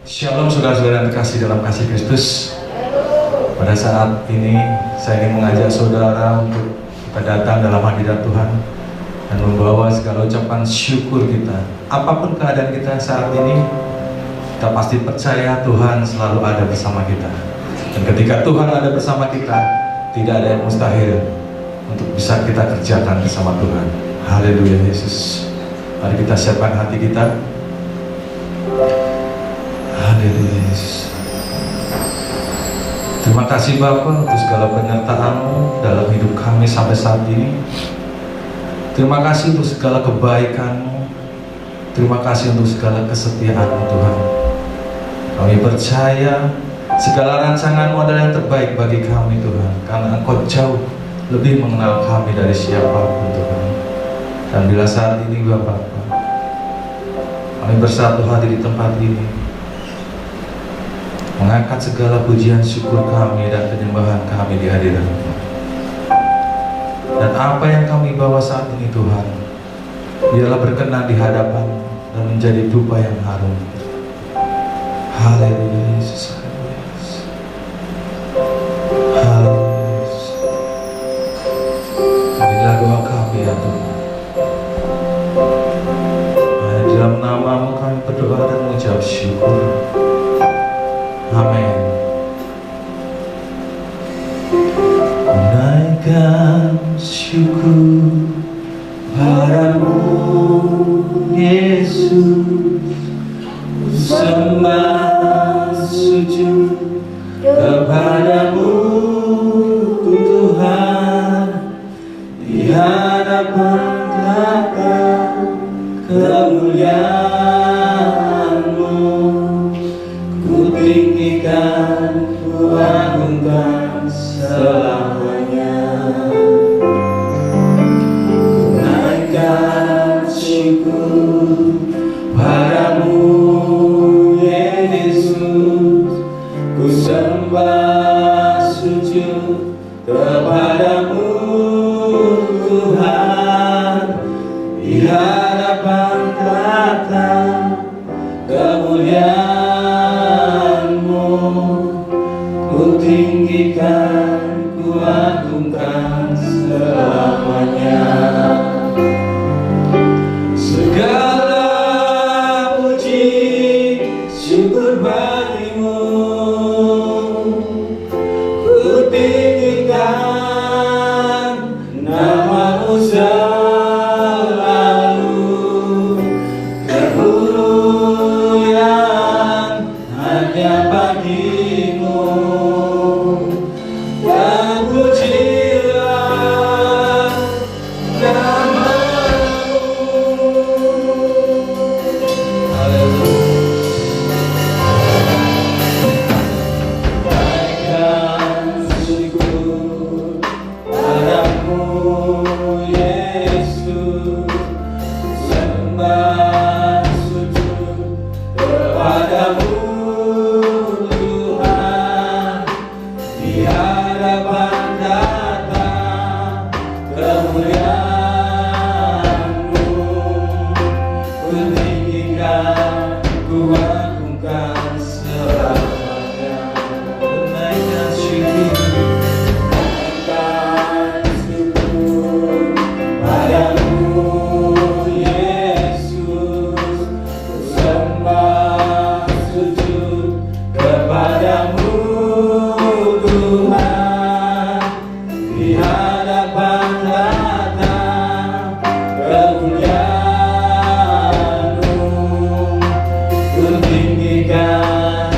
Shalom saudara-saudara yang terkasih dalam kasih Kristus. Pada saat ini saya ingin mengajak saudara untuk kita datang dalam hadirat Tuhan dan membawa segala ucapan syukur kita. Apapun keadaan kita saat ini, kita pasti percaya Tuhan selalu ada bersama kita. Dan ketika Tuhan ada bersama kita, tidak ada yang mustahil untuk bisa kita kerjakan bersama Tuhan. Haleluya Yesus. Mari kita siapkan hati kita. Haleluya Yesus. Terima kasih Bapa untuk segala penyertaan-Mu dalam hidup kami sampai saat ini. Terima kasih untuk segala kebaikan-Mu. Terima kasih untuk segala kesetiaan-Mu Tuhan. Kami percaya segala rancangan-Mu adalah yang terbaik bagi kami Tuhan, karena Engkau jauh lebih mengenal kami dari siapapun Tuhan. Dan bila saat ini Bapa, kami bersatu hadir di tempat ini, mengangkat segala pujian syukur kami dan penyembahan kami di hadirat-Mu. Dan apa yang kami bawa saat ini Tuhan, biarlah berkenan di hadapan dan menjadi dupa yang harum. Haleluya Yesus. Haleluya Yesus. Inilah doa kami ya Tuhan. Di dalam nama-Mu kami berdoa dan mengucap syukur. Amin. Naikkan syukur padamu Yesus, sembah sujud kepadamu Tuhan, di hadapan tahta kemuliaan-Mu. Tinggikan, kuagungkan selamanya. Ku naikkan syukur padamu Yesus, ku sembah sujud kepadamu Tuhan, di hadapan tahta kemuliaan. Ku tinggikan, ku agungkan selamanya. Segala puji syukur bagi-Mu, ku tinggikan nama-Mu selalu. Kemuliaan hanya bagi-Mu. Ku tinggikan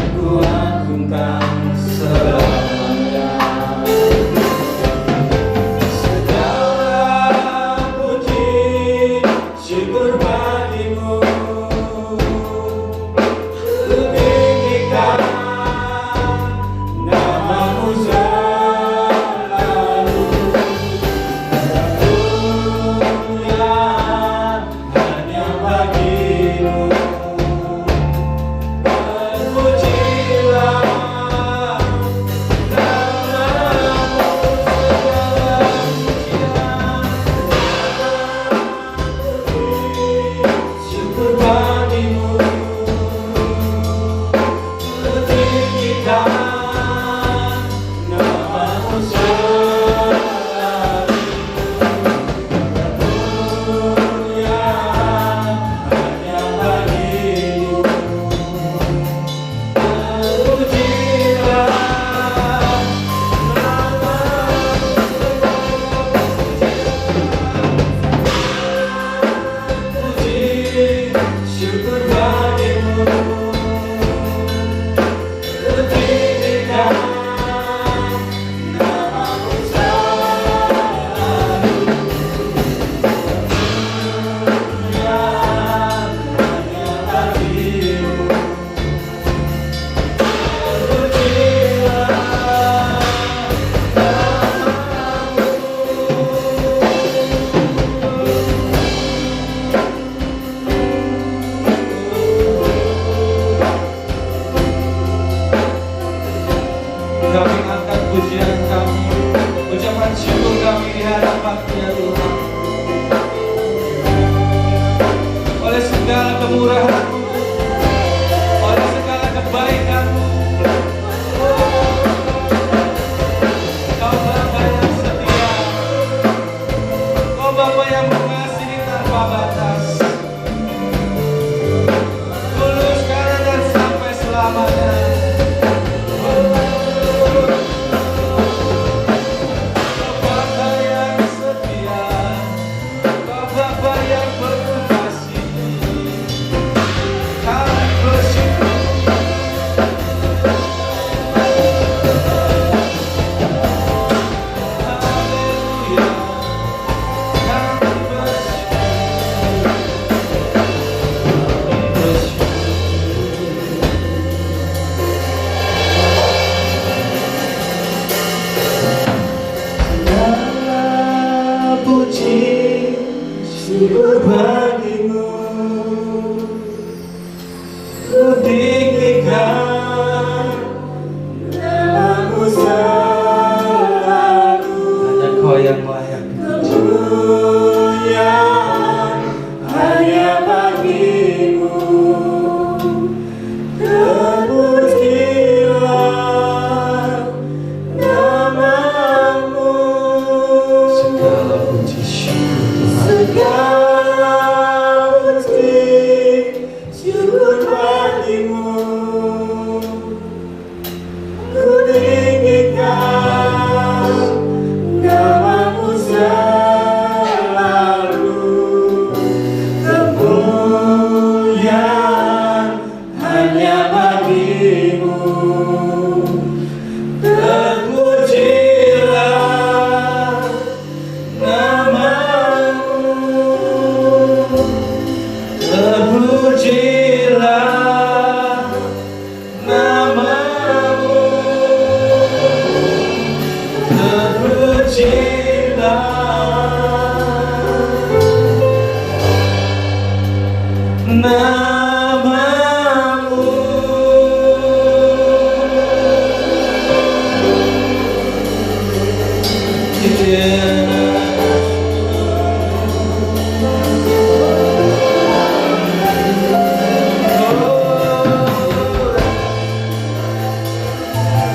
namamu.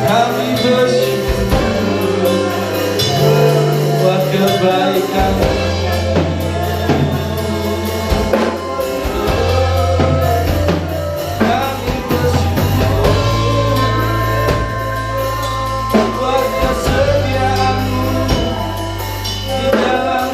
Kami bersyukur buat kebaikan. Kami bersyukur buat kesetiaan-Mu di dalam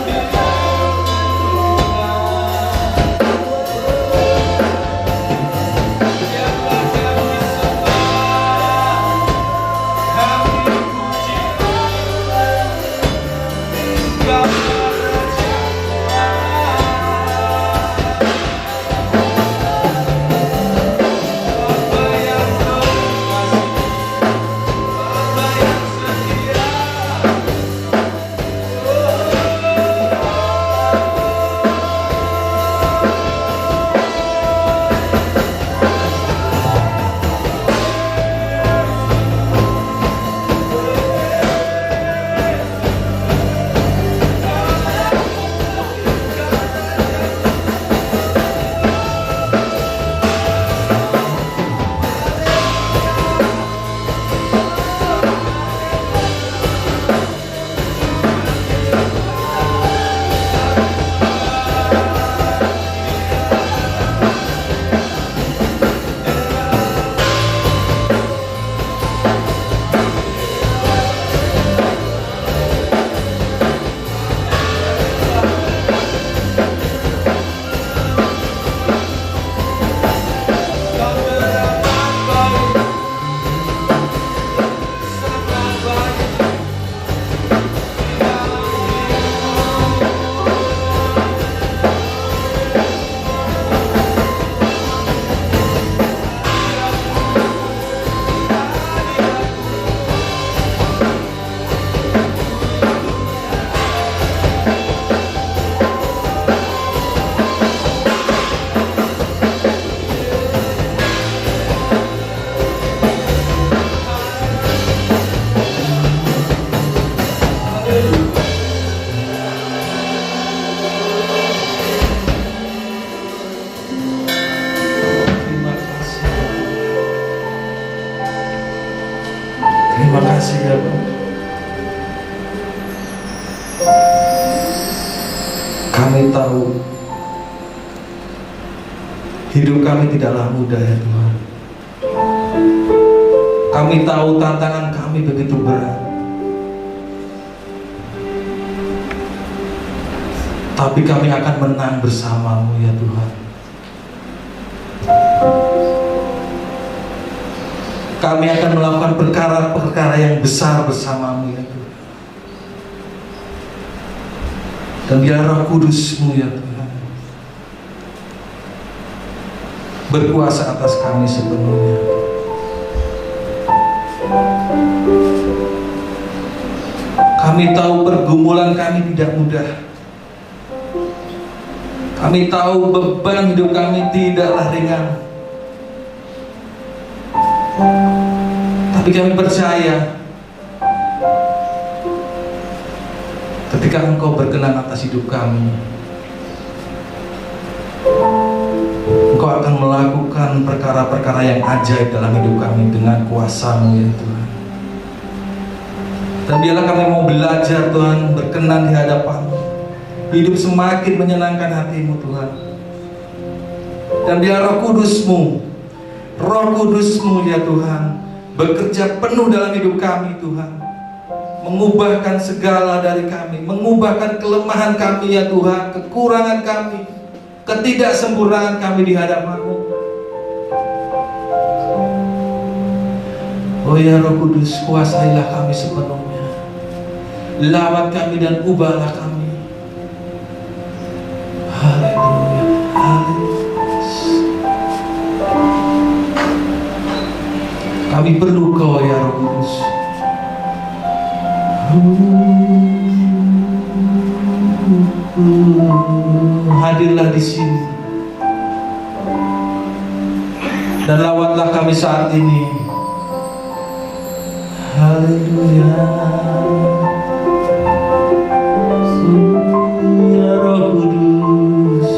terima kasih ya Bapa. Kami tahu hidup kami tidaklah mudah ya Tuhan. Kami tahu tantangan kami begitu berat. Tapi kami akan menang bersama-Mu ya Tuhan. Kami akan melakukan perkara-perkara yang besar bersama-Mu ya Tuhan. Dan biar Roh Kudus-Mu ya Tuhan berkuasa atas kami sepenuhnya. Kami tahu pergumulan kami tidak mudah. Kami tahu beban hidup kami tidaklah ringan. Tapi kami percaya ketika Engkau berkenan atas hidup kami, Engkau akan melakukan perkara-perkara yang ajaib dalam hidup kami dengan kuasa-Mu ya Tuhan. Dan biarlah kami mau belajar Tuhan, berkenan di hadapan-Mu, hidup semakin menyenangkan hati-Mu Tuhan. Dan biar Roh Kudus-Mu ya Tuhan bekerja penuh dalam hidup kami Tuhan, mengubahkan segala dari kami, mengubahkan kelemahan kami ya Tuhan, kekurangan kami, ketidaksempurnaan kami di hadapan-Mu. Oh ya Roh Kudus, kuasailah kami sepenuhnya, lawat kami dan ubahlah kami. Haleluya, haleluya. Kami perlu Kau ya Roh Kudus. Hadirlah di sini. dan lawatlah kami saat ini. Haleluya. Ya Roh Kudus,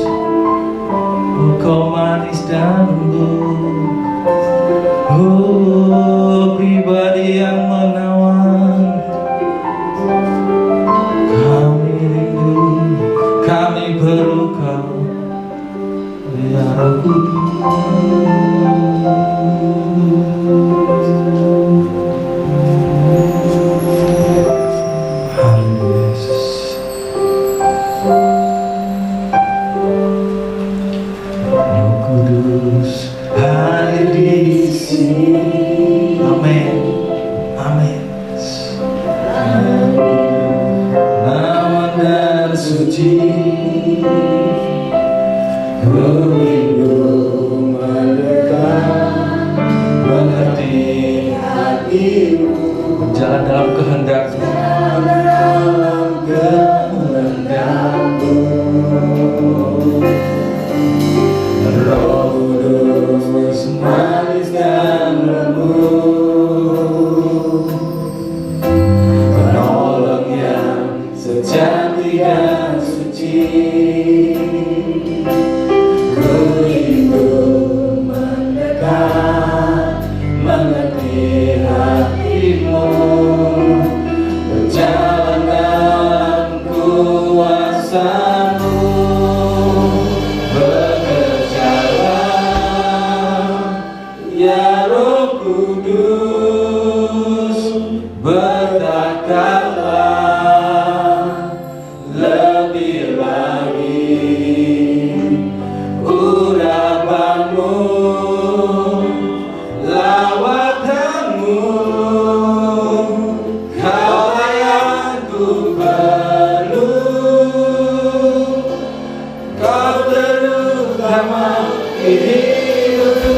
Engkau manis dan lembut, oh pribadi yang menawan. Kami rindu, kami perlu Kau, ya Roh Kudus. Berjalan dalam kehendak-Mu, Roh Kudus manis dan lembut, penolong yang sejati dan suci. Ku rindu mendekat, mengerti hati-Mu, berjalan dalam kuasa-Mu, bekerjalah ya Roh Kudus, bertakatlah lebih lagi urapan-Mu, lawatanmu. Kaulah yang ku perlu, Kau terutama hidupku.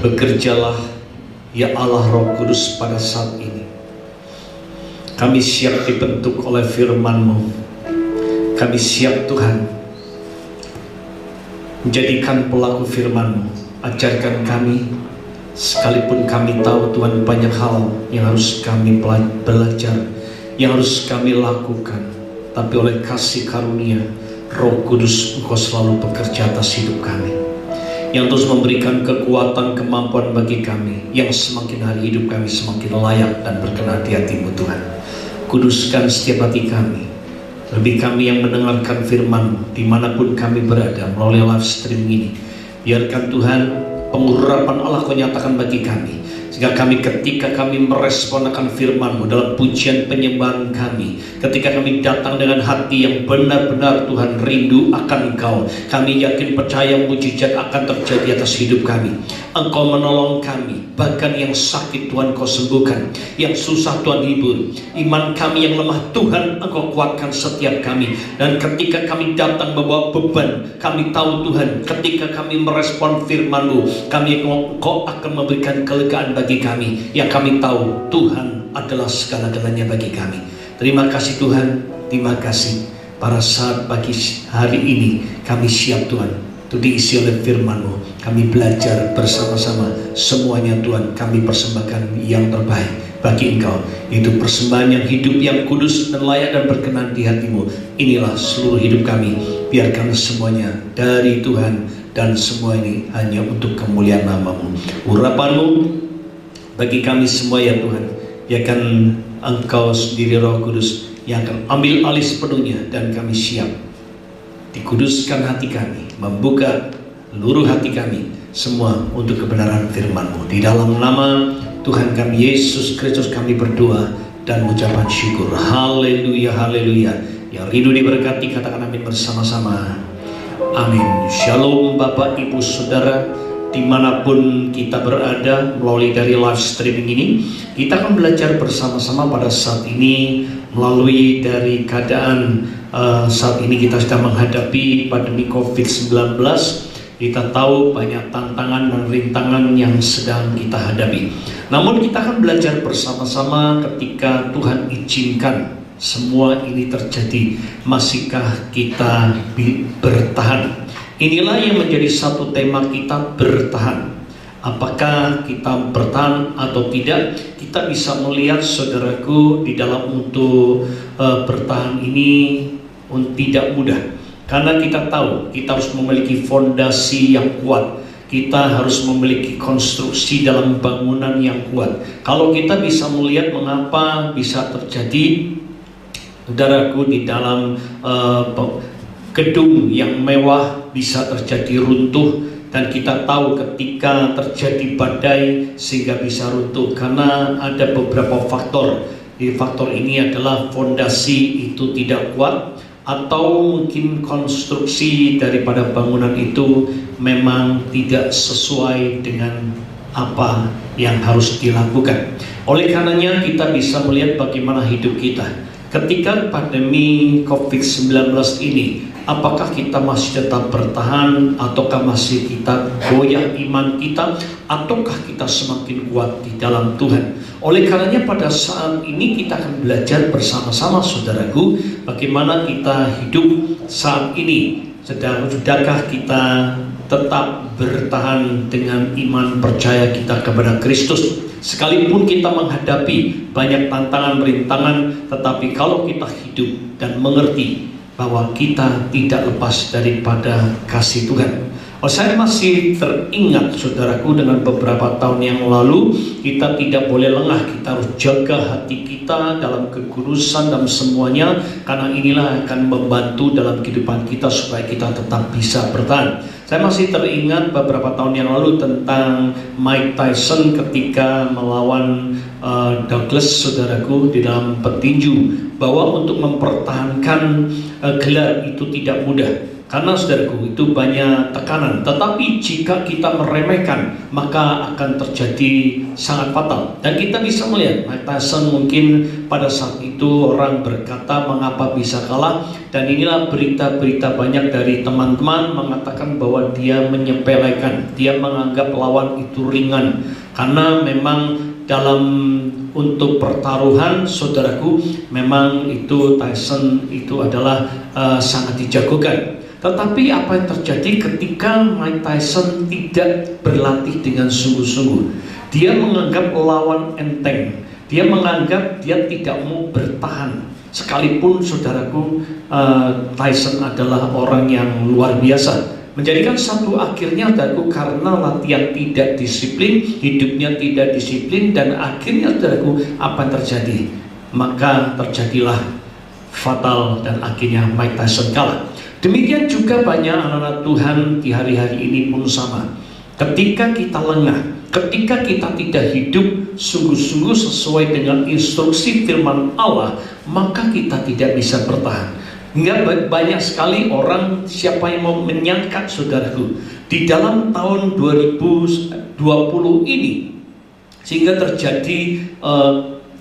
Bekerjalah ya Allah Roh Kudus pada saat ini. Kami siap dibentuk oleh firman-Mu. Kami siap Tuhan menjadikan pelaku firman-Mu. Ajarkan kami, sekalipun kami tahu Tuhan banyak hal yang harus kami belajar, yang harus kami lakukan. Tapi oleh kasih karunia Roh Kudus, Engkau selalu bekerja atas hidup kami, yang terus memberikan kekuatan, kemampuan bagi kami, yang semakin hari hidup kami semakin layak dan berkenan di hati-Mu Tuhan. Kuduskan setiap hati kami, lebih kami yang mendengarkan firman-Mu dimanapun kami berada melalui live stream ini. Biarkan Tuhan pengurapan Allah Kau nyatakan bagi kami, sehingga kami ketika kami merespon akan firman-Mu dalam pujian penyembahan kami, ketika kami datang dengan hati yang benar-benar Tuhan rindu akan Engkau, kami yakin percaya mujizat akan terjadi atas hidup kami. Engkau menolong kami, bahkan yang sakit Tuhan Kau sembuhkan, yang susah Tuhan hibur. Iman kami yang lemah Tuhan Engkau kuatkan setiap kami. Dan ketika kami datang membawa beban, kami tahu Tuhan ketika kami merespon firman-Mu, Engkau akan memberikan kelegaan bagi kami, yang kami tahu Tuhan adalah segala-galanya bagi kami. Terima kasih Tuhan, terima kasih. Pada saat pagi hari ini kami siap Tuhan untuk diisi oleh firman-Mu. Kami belajar bersama-sama semuanya Tuhan. Kami persembahkan yang terbaik bagi Engkau, yaitu persembahan yang hidup, yang kudus dan layak dan berkenan di hati-Mu. Inilah seluruh hidup kami. Biarkan semuanya dari Tuhan, dan semua ini hanya untuk kemuliaan nama-Mu. Urapan-Mu bagi kami semua ya Tuhan. Biarkan Engkau sendiri Roh Kudus yang akan ambil alih sepenuhnya, dan kami siap. Dikuduskan hati kami, membuka seluruh hati kami semua untuk kebenaran firman-Mu. Di dalam nama Tuhan kami Yesus Kristus kami berdoa dan mengucapkan syukur. Haleluya, haleluya. Yang rindu diberkati katakan amin bersama-sama. Amin. Shalom Bapak Ibu Saudara, dimanapun kita berada melalui dari live streaming ini, kita akan belajar bersama-sama pada saat ini melalui dari keadaan saat ini kita sedang menghadapi pandemi COVID-19. Kita tahu banyak tantangan dan rintangan yang sedang kita hadapi. Namun kita akan belajar bersama-sama ketika Tuhan izinkan semua ini terjadi, masihkah kita bertahan? Inilah yang menjadi satu tema kita, bertahan. Apakah kita bertahan atau tidak? Kita bisa melihat saudaraku di dalam untuk bertahan ini tidak mudah. Karena kita tahu kita harus memiliki fondasi yang kuat. Kita harus memiliki konstruksi dalam bangunan yang kuat. Kalau kita bisa melihat mengapa bisa terjadi, saudaraku, di dalam gedung yang mewah bisa terjadi runtuh, dan kita tahu ketika terjadi badai sehingga bisa runtuh karena ada beberapa faktor. Di faktor ini adalah fondasi itu tidak kuat, atau mungkin konstruksi daripada bangunan itu memang tidak sesuai dengan apa yang harus dilakukan. Oleh karenanya kita bisa melihat bagaimana hidup kita ketika pandemi COVID-19 ini. Apakah kita masih tetap bertahan, ataukah masih kita goyah iman kita, ataukah kita semakin kuat di dalam Tuhan? Oleh karenanya pada saat ini kita akan belajar bersama-sama saudaraku, bagaimana kita hidup saat ini. Sudahkah kita tetap bertahan dengan iman percaya kita kepada Kristus? Sekalipun kita menghadapi banyak tantangan, rintangan, tetapi kalau kita hidup dan mengerti bahwa kita tidak lepas daripada kasih Tuhan. Saya masih teringat saudaraku dengan beberapa tahun yang lalu, kita tidak boleh lengah, kita harus jaga hati kita dalam kekudusan dan semuanya, karena inilah akan membantu dalam kehidupan kita supaya kita tetap bisa bertahan. Saya masih teringat beberapa tahun yang lalu tentang Mike Tyson ketika melawan Douglas, saudaraku, di dalam petinju, bahwa untuk mempertahankan gelar itu tidak mudah. Karena saudaraku, itu banyak tekanan. Tetapi jika kita meremehkan, maka akan terjadi sangat fatal. Dan kita bisa melihat Mike Tyson mungkin pada saat itu orang berkata mengapa bisa kalah. Dan inilah berita-berita banyak dari teman-teman mengatakan bahwa dia menyepelekan, dia menganggap lawan itu ringan. Karena memang untuk pertaruhan, saudaraku, memang itu Tyson itu adalah sangat dijagokan. Tetapi apa yang terjadi ketika Mike Tyson tidak berlatih dengan sungguh-sungguh? Dia menganggap lawan enteng. Dia menganggap dia tidak mau bertahan. Sekalipun saudaraku, Tyson adalah orang yang luar biasa. Menjadikan satu akhirnya saudaraku, karena latihan tidak disiplin, hidupnya tidak disiplin, dan akhirnya saudaraku, apa yang terjadi? Maka terjadilah fatal dan akhirnya Mike Tyson kalah. Demikian juga banyak anak-anak Tuhan di hari-hari ini pun sama. Ketika kita lengah, ketika kita tidak hidup sungguh-sungguh sesuai dengan instruksi firman Allah, maka kita tidak bisa bertahan. Hingga banyak sekali orang, siapa yang mau menyangka saudaraku, di dalam tahun 2020 ini, sehingga terjadi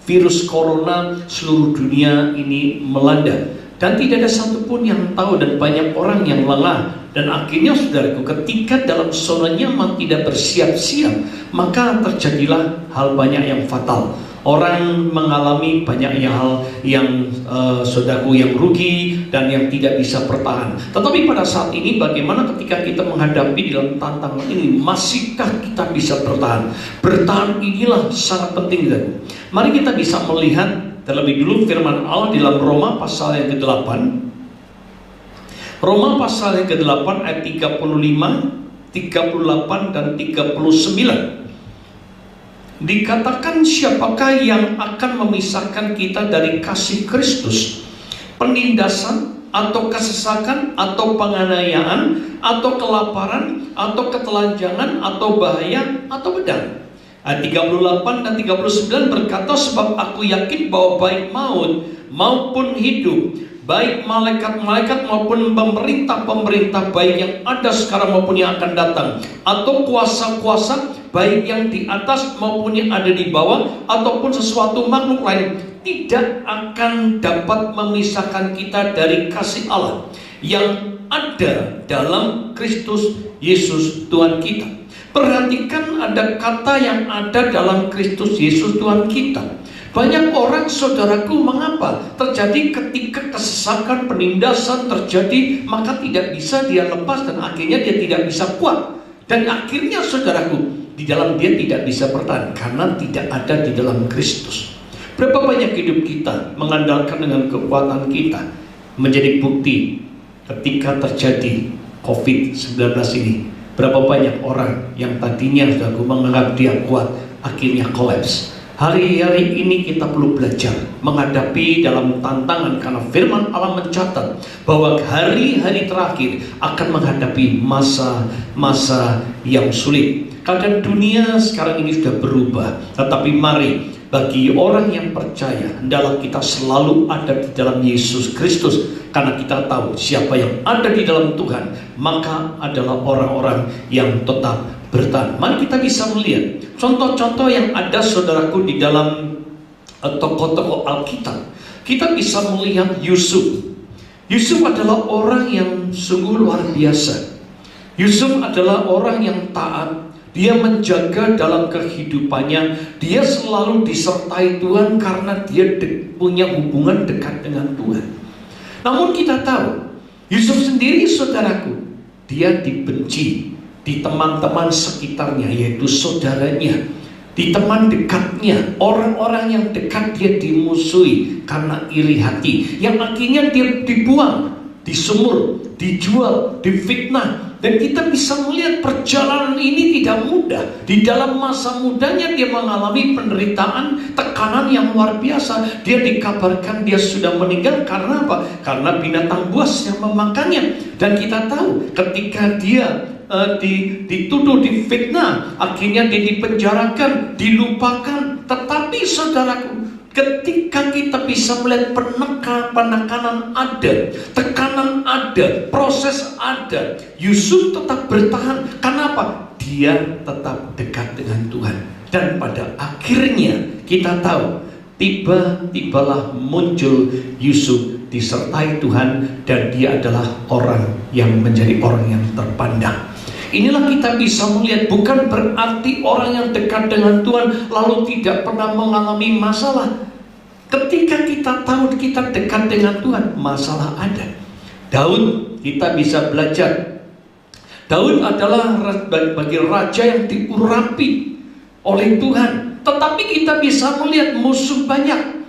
virus corona seluruh dunia ini melanda. Dan tidak ada satupun yang tahu, dan banyak orang yang lengah. Dan akhirnya saudaraku, ketika dalam zona nyaman tidak bersiap-siap, maka terjadilah hal banyak yang fatal. Orang mengalami banyak hal yang saudaraku yang rugi dan yang tidak bisa bertahan. Tetapi pada saat ini bagaimana ketika kita menghadapi dalam tantangan ini, masihkah kita bisa bertahan? Bertahan inilah sangat penting, saudaraku. Mari kita bisa melihat terlebih dulu firman Allah di dalam Roma pasal yang ke-8. Roma pasal yang ke-8 ayat 35, 38 dan 39. Dikatakan, siapakah yang akan memisahkan kita dari kasih Kristus? Penindasan atau kesesakan atau penganiayaan atau kelaparan atau ketelanjangan atau bahaya atau pedang? Ayat 38 dan 39 berkata, sebab aku yakin bahwa baik maut maupun hidup, baik malaikat-malaikat maupun pemerintah-pemerintah, baik yang ada sekarang maupun yang akan datang, atau kuasa-kuasa, baik yang di atas maupun yang ada di bawah, ataupun sesuatu makhluk lain, tidak akan dapat memisahkan kita dari kasih Allah yang ada dalam Kristus Yesus Tuhan kita. Perhatikan ada kata yang ada dalam Kristus Yesus Tuhan kita. Banyak orang, saudaraku, mengapa terjadi ketika kesesakan, penindasan terjadi, maka tidak bisa dia lepas dan akhirnya dia tidak bisa kuat. Dan akhirnya, saudaraku, di dalam dia tidak bisa bertahan karena tidak ada di dalam Kristus. Berapa banyak hidup kita mengandalkan dengan kekuatan kita? Menjadi bukti ketika terjadi COVID-19 ini. Berapa banyak orang yang tadinya saudaraku menganggap dia kuat, akhirnya kolaps. Hari-hari ini kita perlu belajar menghadapi dalam tantangan, karena firman Allah mencatat bahwa hari-hari terakhir akan menghadapi masa-masa yang sulit. Keadaan dunia sekarang ini sudah berubah, tetapi mari bagi orang yang percaya, hendaklah kita selalu ada di dalam Yesus Kristus. Karena kita tahu siapa yang ada di dalam Tuhan, maka adalah orang-orang yang tetap bertahan. Mari kita bisa melihat contoh-contoh yang ada, saudaraku, di dalam tokoh-tokoh Alkitab. Kita bisa melihat Yusuf. Yusuf adalah orang yang sungguh luar biasa. Yusuf adalah orang yang taat. Dia menjaga dalam kehidupannya. Dia selalu disertai Tuhan karena dia punya hubungan dekat dengan Tuhan. Namun kita tahu, Yusuf sendiri, saudaraku, dia dibenci di teman-teman sekitarnya, yaitu saudaranya, di teman dekatnya, orang-orang yang dekat dia dimusuhi karena iri hati, yang akhirnya dia dibuang, disumur, dijual, difitnah. Dan kita bisa melihat perjalanan ini tidak mudah. Di dalam masa mudanya dia mengalami penderitaan, tekanan yang luar biasa. Dia dikabarkan dia sudah meninggal karena apa? Karena binatang buas yang memakannya. Dan kita tahu ketika dia dituduh, difitnah, akhirnya dia dipenjarakan, dilupakan. Tetapi saudaraku, ketika kita bisa melihat penekanan ada, tekanan ada, proses ada, Yusuf tetap bertahan. Kenapa? Dia tetap dekat dengan Tuhan. Dan pada akhirnya kita tahu, tiba-tibalah muncul Yusuf disertai Tuhan, dan dia adalah orang yang menjadi orang yang terpandang. Inilah kita bisa melihat, bukan berarti orang yang dekat dengan Tuhan lalu tidak pernah mengalami masalah. Ketika kita tahu kita dekat dengan Tuhan, masalah ada. Daud, kita bisa belajar. Daud adalah bagi raja yang diurapi oleh Tuhan. Tetapi kita bisa melihat musuh banyak.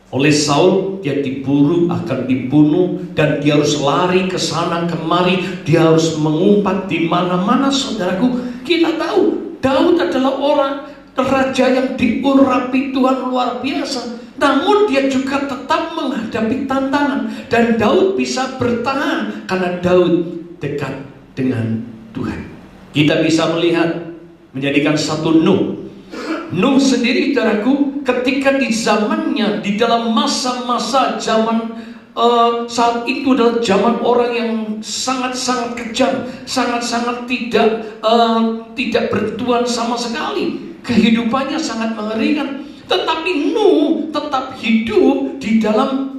Oleh Saul, dia diburu, akan dibunuh, dan dia harus lari ke sana kemari, dia harus mengumpat di mana-mana. Saudaraku, kita tahu Daud adalah orang raja yang diurapi Tuhan luar biasa. Namun dia juga tetap menghadapi tantangan, dan Daud bisa bertahan karena Daud dekat dengan Tuhan. Kita bisa melihat, menjadikan satu Nuh sendiri, saudaraku, ketika di zamannya, di dalam masa-masa zaman saat itu adalah zaman orang yang sangat-sangat kejam, sangat-sangat tidak bertuhan sama sekali. Kehidupannya sangat mengerikan. Tetapi Nuh tetap hidup di dalam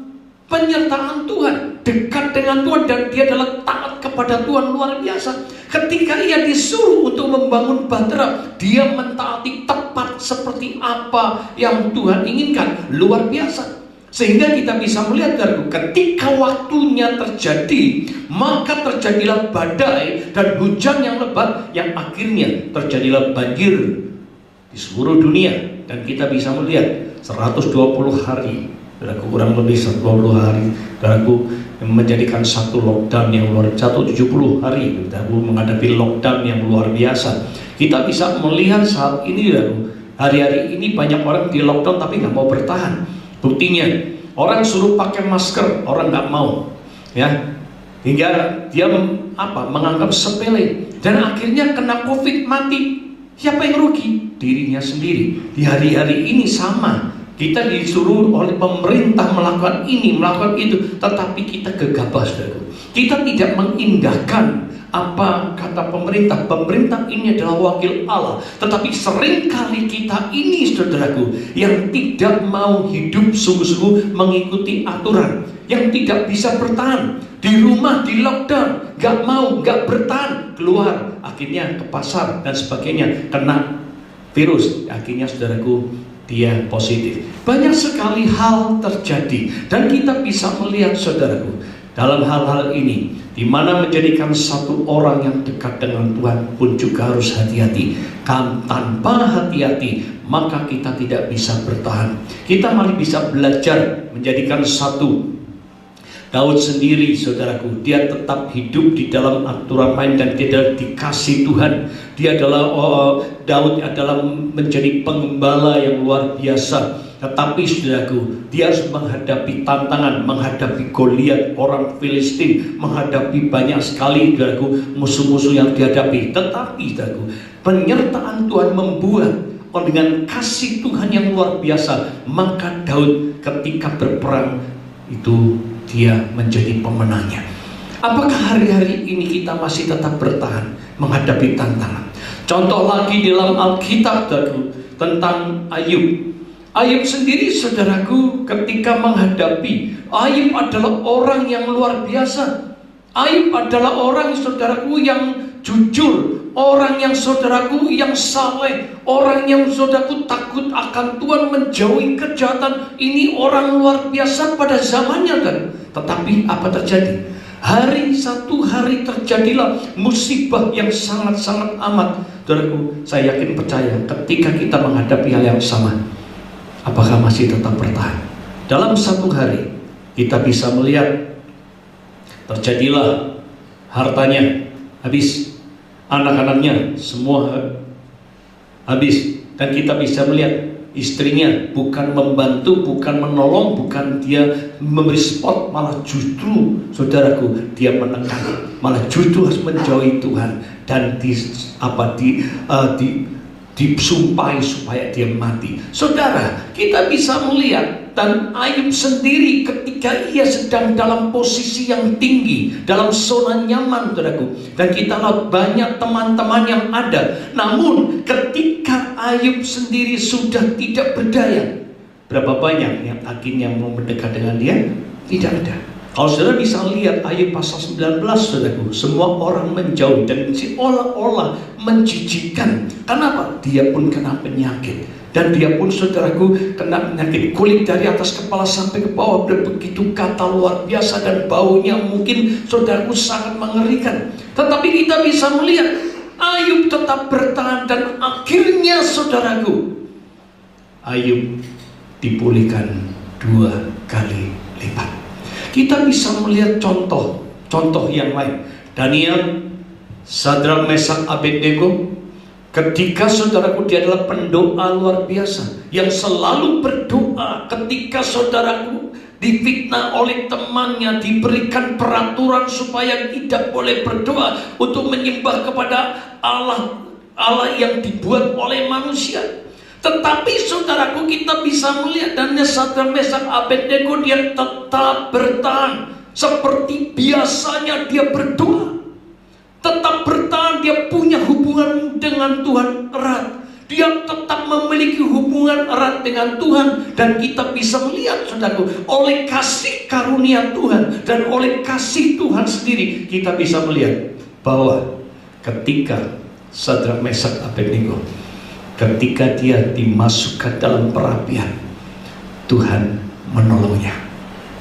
penyertaan Tuhan, dekat dengan Tuhan, dan dia adalah taat kepada Tuhan luar biasa. Ketika ia disuruh untuk membangun bahtera, dia mentaati tepat seperti apa yang Tuhan inginkan, luar biasa. Sehingga kita bisa melihat, ketika waktunya terjadi, maka terjadilah badai dan hujan yang lebat, yang akhirnya terjadilah banjir di seluruh dunia. Dan kita bisa melihat 120 hari, kurang lebih 120 hari, menjadikan satu lockdown yang luar biasa. 70 hari kita menghadapi lockdown yang luar biasa. Kita bisa melihat saat ini, hari-hari ini banyak orang di lockdown tapi nggak mau bertahan. Buktinya, orang suruh pakai masker, orang nggak mau, ya, hingga dia menganggap sepele, dan akhirnya kena COVID, mati. Siapa yang rugi? Dirinya sendiri. Di hari-hari ini sama. Kita disuruh oleh pemerintah melakukan ini, melakukan itu, tetapi kita gegabah, saudaraku. Kita tidak mengindahkan apa kata pemerintah. Pemerintah ini adalah wakil Allah. Tetapi seringkali kita ini, saudaraku, yang tidak mau hidup sungguh-sungguh mengikuti aturan, yang tidak bisa bertahan di rumah, di lockdown, gak mau, gak bertahan, keluar, akhirnya ke pasar dan sebagainya, kena virus, akhirnya, saudaraku, dia positif. Banyak sekali hal terjadi, dan kita bisa melihat, saudaraku, dalam hal-hal ini, di mana menjadikan satu orang yang dekat dengan Tuhan pun juga harus hati-hati. Tanpa hati-hati, maka kita tidak bisa bertahan. Kita masih bisa belajar menjadikan satu. Daud sendiri, saudaraku, dia tetap hidup di dalam aturan main, dan dia adalah dikasih Tuhan. Dia adalah Daud adalah menjadi penggembala yang luar biasa. Tetapi, saudaraku, dia harus menghadapi tantangan, menghadapi Goliat, orang Filistin, menghadapi banyak sekali, saudaraku, musuh-musuh yang dihadapi. Tetapi, saudaraku, penyertaan Tuhan membuat dengan kasih Tuhan yang luar biasa, maka Daud ketika berperang itu dia menjadi pemenangnya. Apakah hari-hari ini kita masih tetap bertahan menghadapi tantangan? Contoh lagi di dalam Alkitab, tentang Ayub. Ayub sendiri, saudaraku, ketika menghadapi, Ayub adalah orang yang luar biasa. Ayub adalah orang, saudaraku, yang jujur, orang yang, saudaraku, yang saleh, orang yang, saudaraku, takut akan Tuhan, menjauhi kejahatan. Ini orang luar biasa pada zamannya, kan? Tetapi apa terjadi? Satu hari terjadilah musibah yang sangat-sangat amat. Saudaraku, saya yakin percaya, ketika kita menghadapi hal yang sama, apakah masih tetap bertahan? Dalam satu hari kita bisa melihat terjadilah hartanya habis, anak-anaknya semua habis, dan kita bisa melihat istrinya bukan membantu, bukan menolong, bukan dia memberi spot, malah justru, saudaraku, dia menekan, malah justru harus menjauhi Tuhan, dan disumpahi supaya dia mati. Saudara, kita bisa melihat dan Ayub sendiri ketika ia sedang dalam posisi yang tinggi, dalam zona nyaman, saudaraku. Dan kita lihat banyak teman-teman yang ada. Namun ketika Ayub sendiri sudah tidak berdaya, berapa banyak yang akhirnya mau mendekat dengan dia? Tidak ada. Kalau saudara bisa lihat Ayub pasal 19, saudaraku, semua orang menjauh dan seolah-olah menjijikan. Kenapa? Dia pun kena penyakit. Dan dia pun, saudaraku, kena penyakit kulit dari atas kepala sampai ke bawah. Begitu kata luar biasa dan baunya mungkin, saudaraku, sangat mengerikan. Tetapi kita bisa melihat Ayub tetap bertahan dan akhirnya, saudaraku, Ayub dipulihkan 2 kali lipat. Kita bisa melihat contoh yang lain. Daniel, Sadrak, Mesak, Abednego, ketika saudaraku dia adalah pendoa luar biasa yang selalu berdoa. Ketika saudaraku difitnah oleh temannya, diberikan peraturan supaya tidak boleh berdoa untuk menyembah kepada Allah yang dibuat oleh manusia. Tetapi saudaraku kita bisa melihat dan Sadrak, Mesak, Abednego dia tetap bertahan. Seperti biasanya dia berdoa, tetap bertahan. Dia punya hubungan dengan Tuhan erat. Dia tetap memiliki hubungan erat dengan Tuhan. Dan kita bisa melihat, saudaraku, oleh kasih karunia Tuhan dan oleh kasih Tuhan sendiri, kita bisa melihat bahwa ketika Sadrak, Mesak, Abednego, ketika dia dimasukkan dalam perapian, Tuhan menolongnya.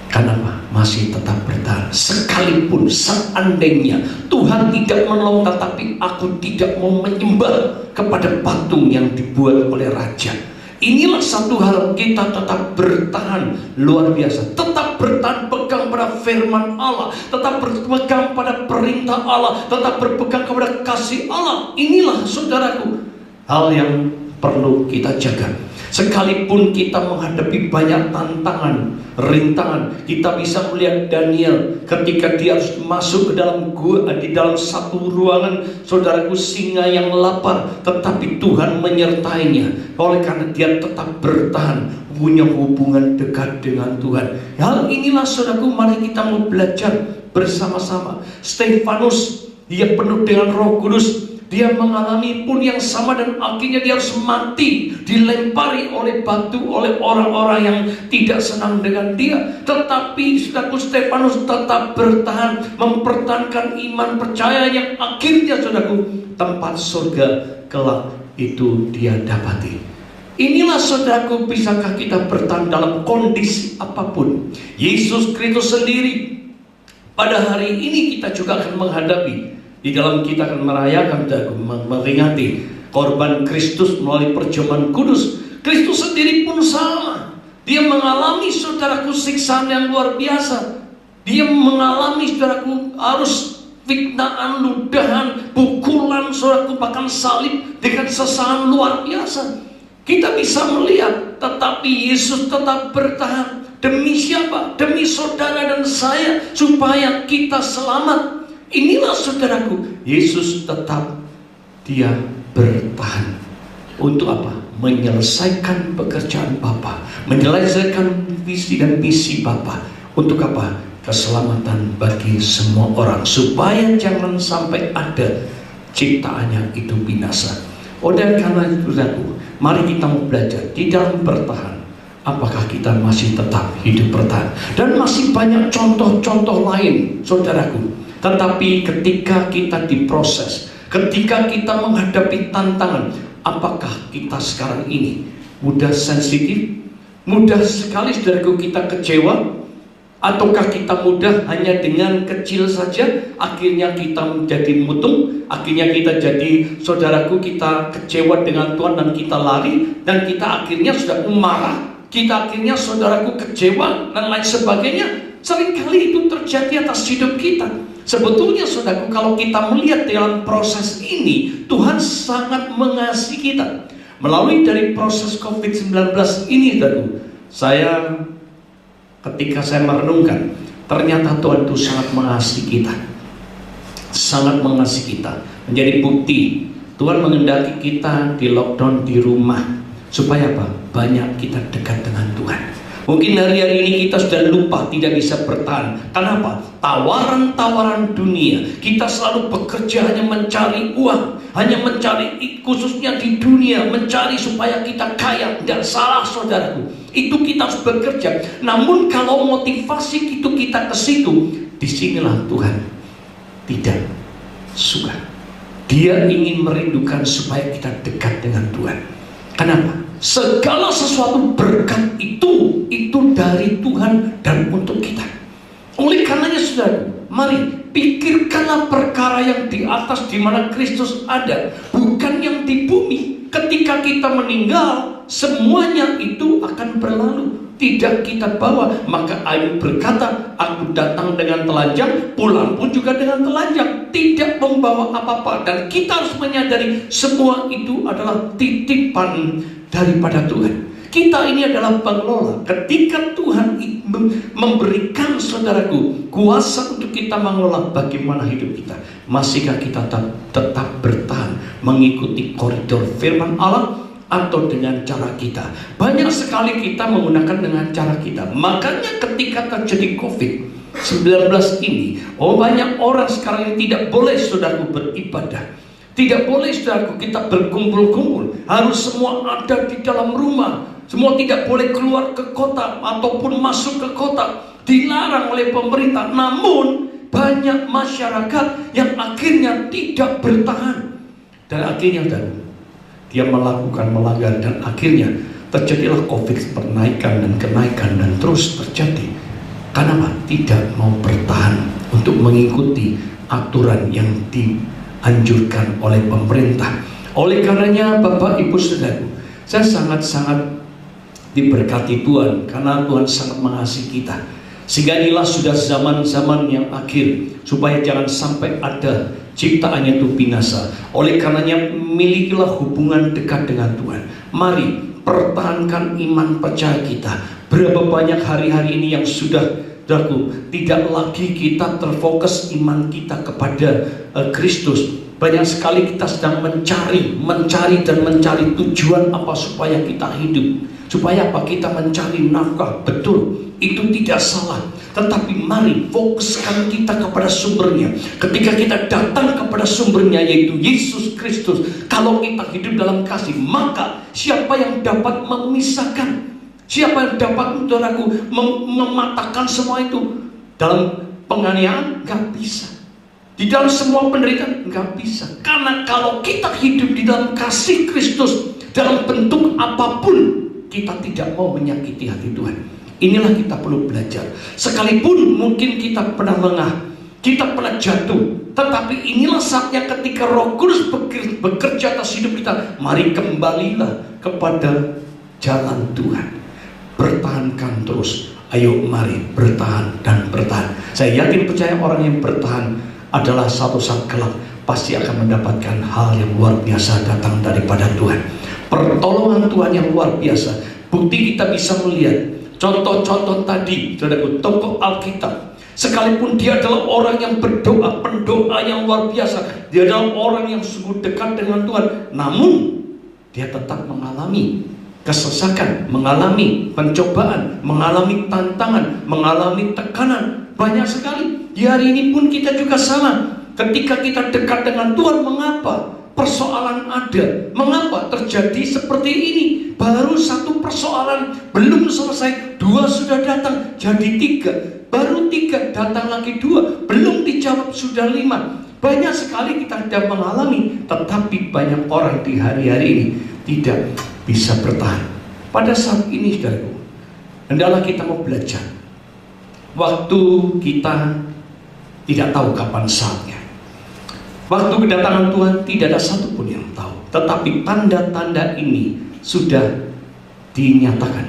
Kenapa? Masih tetap bertahan. Sekalipun seandainya Tuhan tidak menolong, tetapi aku tidak mau menyembah kepada patung yang dibuat oleh raja. Inilah satu hal, kita tetap bertahan luar biasa. Tetap bertahan, pegang pada firman Allah, tetap berpegang pada perintah Allah, tetap berpegang kepada kasih Allah. Inilah, saudaraku, hal yang perlu kita jaga. Sekalipun kita menghadapi banyak tantangan, rintangan, kita bisa melihat Daniel ketika dia harus masuk ke dalam gua, di dalam satu ruangan, saudaraku, singa yang lapar, tetapi Tuhan menyertainya. Oleh karena dia tetap bertahan, punya hubungan dekat dengan Tuhan. Hal inilah, saudaraku, mari kita mau belajar bersama-sama. Stefanus, dia penuh dengan Roh Kudus. Dia mengalami pun yang sama dan akhirnya dia harus mati, dilempari oleh batu oleh orang-orang yang tidak senang dengan dia. Tetapi saudaraku, Stefanus tetap bertahan, mempertahankan iman percaya yang akhirnya, saudaraku, tempat surga kelak itu dia dapati. Inilah, saudaraku, bisakah kita bertahan dalam kondisi apapun? Yesus Kristus sendiri pada hari ini kita juga akan menghadapi. Di dalam kita akan merayakan dan memperingati korban Kristus melalui perjamuan kudus. Kristus sendiri pun sama. Dia mengalami, saudaraku, siksaan yang luar biasa. Dia mengalami, saudaraku, harus fitnaan, ludahan, pukulan, saudaraku, bahkan salib dengan sesaan luar biasa. Kita bisa melihat, tetapi Yesus tetap bertahan. Demi siapa? Demi saudara dan saya, supaya kita selamat. Inilah, saudaraku, Yesus tetap dia bertahan. Untuk apa? Menyelesaikan pekerjaan Bapa, menyelesaikan visi dan misi Bapa. Untuk apa? Keselamatan bagi semua orang, supaya jangan sampai ada ciptaannya itu binasa. Oleh karena itu, saudaraku, mari kita mau belajar di dalam bertahan. Apakah kita masih tetap hidup bertahan? Dan masih banyak contoh-contoh lain, saudaraku. Tetapi ketika kita diproses, ketika kita menghadapi tantangan, apakah kita sekarang ini mudah sensitif? Mudah sekali, saudaraku, kita kecewa? Ataukah kita mudah hanya dengan kecil saja akhirnya kita menjadi mutung? Akhirnya kita jadi, saudaraku, kita kecewa dengan Tuhan dan kita lari, dan kita akhirnya sudah marah, kita akhirnya, saudaraku, kecewa dan lain sebagainya. Seringkali itu terjadi atas hidup kita. Sebetulnya, saudaraku, kalau kita melihat dalam proses ini, Tuhan sangat mengasihi kita. Melalui dari proses COVID-19 ini, saudaraku, ketika saya merenungkan, ternyata Tuhan itu sangat mengasihi kita. Sangat mengasihi kita. Menjadi bukti Tuhan mengendaki kita di lockdown di rumah. Supaya apa? Banyak kita dekat dengan Tuhan. Mungkin hari-hari ini kita sudah lupa, tidak bisa bertahan. Kenapa? Tawaran-tawaran dunia. Kita selalu bekerja hanya mencari uang, hanya mencari, khususnya di dunia, mencari supaya kita kaya. Dan salah, saudaraku, itu kita harus bekerja. Namun kalau motivasi itu kita ke situ, disinilah Tuhan tidak suka. Dia ingin merindukan supaya kita dekat dengan Tuhan. Kenapa? Segala sesuatu berkat itu dari Tuhan dan untuk kita. Oleh karenanya, saudara, mari pikirkanlah perkara yang di atas, di mana Kristus ada, bukan yang di bumi. Ketika kita meninggal, semuanya itu akan berlalu, tidak kita bawa. Maka Ayub berkata, aku datang dengan telanjang, pulang pun juga dengan telanjang, tidak membawa apa-apa. Dan kita harus menyadari semua itu adalah titipan daripada Tuhan. Kita ini adalah pengelola. Ketika Tuhan memberikan, saudaraku, kuasa untuk kita mengelola bagaimana hidup kita, masihkah kita tetap bertahan mengikuti koridor firman Allah atau dengan cara kita? Banyak sekali kita menggunakan dengan cara kita. Makanya ketika terjadi COVID-19 ini, banyak orang sekarang ini tidak boleh, saudaraku, beribadah. Tidak boleh, saudaraku, kita berkumpul-kumpul. Harus semua ada di dalam rumah. Semua tidak boleh keluar ke kota ataupun masuk ke kota. Dilarang oleh pemerintah. Namun banyak masyarakat yang akhirnya tidak bertahan. Dan akhirnya dia melanggar. Dan akhirnya terjadilah COVID, penaikan dan kenaikan, dan terus terjadi. Karena tidak mau bertahan untuk mengikuti aturan yang dianjurkan oleh pemerintah. Oleh karenanya, Bapak Ibu Saudaraku, saya sangat-sangat diberkati Tuhan, karena Tuhan sangat mengasihi kita. Sehingga inilah sudah zaman-zaman yang akhir, supaya jangan sampai ada ciptaannya itu binasa. Oleh karenanya, milikilah hubungan dekat dengan Tuhan. Mari pertahankan iman percaya kita. Berapa banyak hari-hari ini yang sudah tidak lagi kita terfokus iman kita kepada Kristus. Banyak sekali kita sedang mencari tujuan apa supaya kita hidup. Supaya apa? Kita mencari nafkah. Betul, itu tidak salah. Tetapi mari fokuskan kita kepada sumbernya. Ketika kita datang kepada sumbernya, yaitu Yesus Kristus, kalau kita hidup dalam kasih, maka siapa yang dapat memisahkan? Siapa yang dapat, saudaraku, mematahkan semua itu? Dalam penganiayaan, gak bisa. Di dalam semua penderitaan, gak bisa. Karena kalau kita hidup di dalam kasih Kristus, dalam bentuk apapun, kita tidak mau menyakiti hati Tuhan. Inilah kita perlu belajar. Sekalipun mungkin kita pernah lengah, kita pernah jatuh, tetapi inilah saatnya ketika Roh Kudus bekerja atas hidup kita. Mari kembalilah kepada jalan Tuhan. Bertahankan terus. Ayo mari bertahan dan bertahan. Saya yakin percaya orang yang bertahan adalah satu saat kelak pasti akan mendapatkan hal yang luar biasa datang daripada Tuhan. Pertolongan Tuhan yang luar biasa. Bukti kita bisa melihat contoh-contoh tadi, saudaraku, tokoh Alkitab. Sekalipun dia adalah orang yang berdoa, pendoa yang luar biasa, dia adalah orang yang sungguh dekat dengan Tuhan, namun dia tetap mengalami kesesakan, mengalami pencobaan, mengalami tantangan, mengalami tekanan. Banyak sekali. Di hari ini pun kita juga sama. Ketika kita dekat dengan Tuhan, mengapa persoalan ada? Mengapa terjadi seperti ini? Baru satu persoalan belum selesai, dua sudah datang, jadi tiga. Baru tiga, datang lagi dua, belum dijawab sudah lima. Banyak sekali kita sudah mengalami, tetapi banyak orang di hari-hari ini tidak bisa bertahan. Pada saat ini, saudaraku, hendaklah kita mau belajar. Waktu kita tidak tahu kapan saatnya. Waktu kedatangan Tuhan tidak ada satupun yang tahu. Tetapi tanda-tanda ini sudah dinyatakan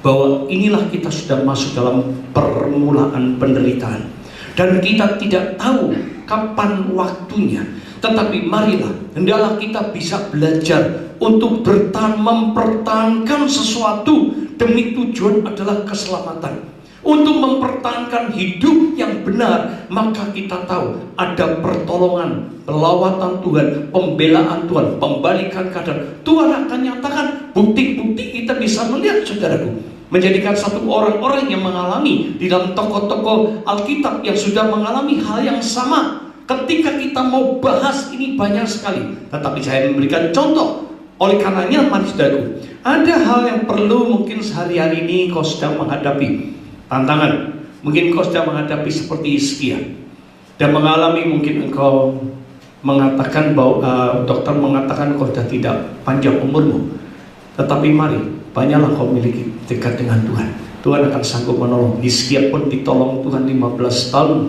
bahwa inilah kita sudah masuk dalam permulaan penderitaan. Dan kita tidak tahu kapan waktunya. Tetapi marilah, hendaklah kita bisa belajar untuk bertahan, mempertahankan sesuatu demi tujuan adalah keselamatan. untuk mempertahankan hidup yang benar, maka kita tahu ada pertolongan, pelawatan Tuhan, pembelaan Tuhan, pembalikan keadaan. Tuhan akan nyatakan bukti-bukti. Kita bisa melihat, saudaraku, menjadikan satu orang-orang yang mengalami di dalam tokoh-tokoh Alkitab yang sudah mengalami hal yang sama. Ketika kita mau bahas ini banyak sekali, tetapi saya memberikan contoh. Oleh karenanya, mari saudaraku, ada hal yang perlu mungkin sehari-hari ini kau sedang menghadapi tantangan. Mungkin kau sedang menghadapi seperti Hizkia dan mengalami, mungkin engkau mengatakan bahwa dokter mengatakan kau sudah tidak panjang umurmu. Tetapi mari, banyaklah kau miliki dekat dengan Tuhan. Tuhan akan sanggup menolong. Hizkia pun ditolong Tuhan 15 tahun.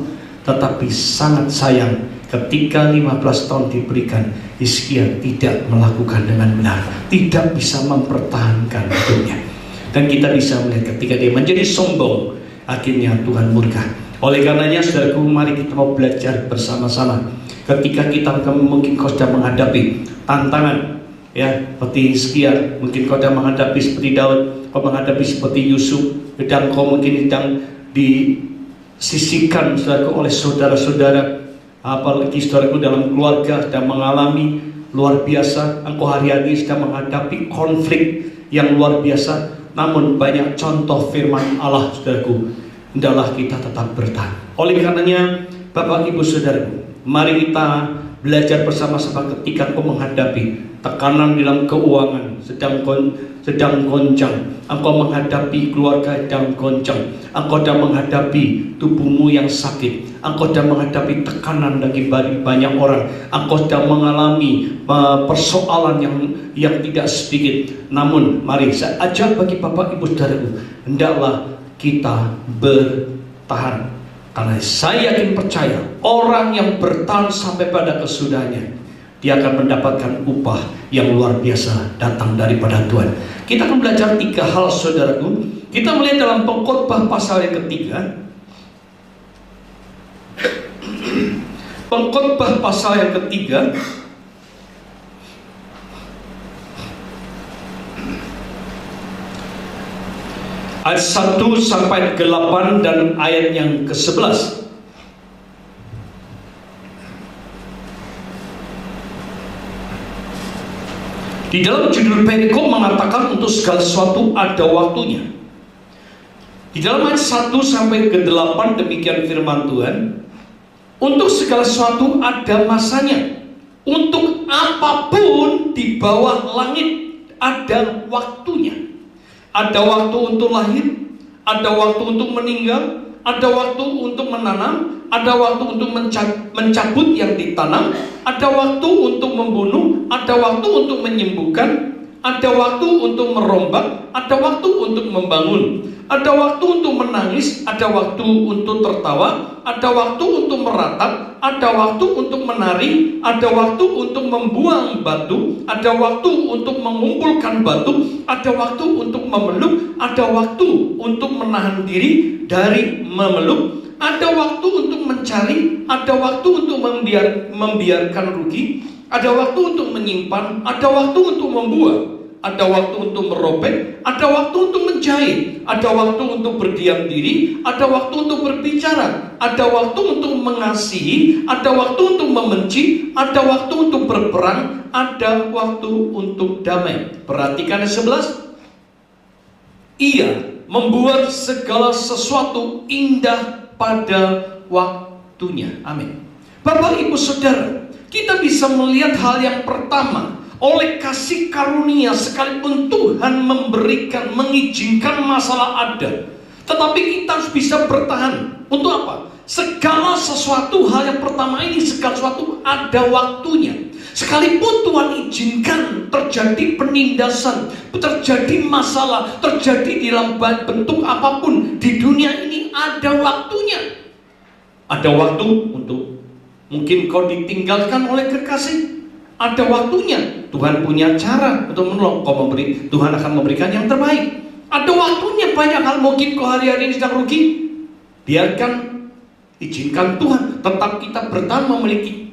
Tetapi sangat sayang, ketika 15 tahun diberikan, Hizkia tidak melakukan dengan benar, tidak bisa mempertahankan hidupnya. Dan kita bisa melihat ketika dia menjadi sombong, akhirnya Tuhan murka. Oleh karenanya, saudaraku, mari kita mau belajar bersama-sama. Ketika kita mungkin kau sudah menghadapi tantangan, ya, seperti Hizkia, mungkin kau sudah menghadapi seperti Daud, kau menghadapi seperti Yusuf, dan kau mungkin sedang disisihkan, saudaraku, oleh saudara-saudara, apalagi saudaraku dalam keluarga sedang mengalami luar biasa. Engkau hari-hari sedang menghadapi konflik yang luar biasa. Namun banyak contoh firman Allah, saudaraku, hendaklah kita tetap bertahan. Oleh karenanya, Bapak Ibu Saudaraku, mari kita belajar bersama-sama. Ketika engkau menghadapi tekanan dalam keuangan sedang goncang, engkau menghadapi keluarga sedang goncang, engkau sedang menghadapi tubuhmu yang sakit, engkau sedang menghadapi tekanan dari banyak orang, engkau sedang mengalami persoalan yang tidak sedikit. Namun mari saya ajak bagi Bapak Ibu Saudaraku, hendaklah kita bertahan. Karena saya yakin percaya, orang yang bertahan sampai pada kesudahannya, dia akan mendapatkan upah yang luar biasa datang daripada Tuhan. Kita akan belajar 3 hal, saudaraku. Kita melihat dalam Pengkhotbah pasal yang ketiga. Pengkhotbah pasal yang ketiga, ayat 1 sampai 8 dan ayat yang ke-11. Di dalam judul perikop mengatakan untuk segala sesuatu ada waktunya. Di dalam ayat 1 sampai ke 8 demikian firman Tuhan. Untuk segala sesuatu ada masanya. Untuk apapun di bawah langit ada waktunya. Ada waktu untuk lahir, ada waktu untuk meninggal, ada waktu untuk menanam, ada waktu untuk mencabut yang ditanam, ada waktu untuk membunuh, ada waktu untuk menyembuhkan, ada waktu untuk merombak, ada waktu untuk membangun, ada waktu untuk menangis, ada waktu untuk tertawa, ada waktu untuk meratap, ada waktu untuk menari, ada waktu untuk membuang batu, ada waktu untuk mengumpulkan batu, ada waktu untuk memeluk, ada waktu untuk menahan diri dari memeluk, ada waktu untuk mencari, ada waktu untuk membiarkan rugi, ada waktu untuk menyimpan, ada waktu untuk membuang, ada waktu untuk merobek, ada waktu untuk menjahit, ada waktu untuk berdiam diri, ada waktu untuk berbicara, ada waktu untuk mengasihi, ada waktu untuk membenci, ada waktu untuk berperang, ada waktu untuk damai. Perhatikan ayat 11. Ia membuat segala sesuatu indah pada waktunya. Amin. Bapak Ibu Saudara, kita bisa melihat hal yang pertama. Oleh kasih karunia, sekalipun Tuhan memberikan, mengizinkan masalah ada, tetapi kita harus bisa bertahan. Untuk apa? Segala sesuatu, hal yang pertama ini, segala sesuatu ada waktunya. Sekalipun Tuhan izinkan terjadi penindasan, terjadi masalah, terjadi dalam bentuk apapun di dunia ini, ada waktunya. Ada waktu untuk mungkin kau ditinggalkan oleh kekasih. Ada waktunya. Tuhan punya cara untuk menolong. Tuhan akan memberikan yang terbaik. Ada waktunya. Banyak hal mungkin kau hari-hari ini sedang rugi. Biarkan, izinkan Tuhan. Tetap kita bertahan memiliki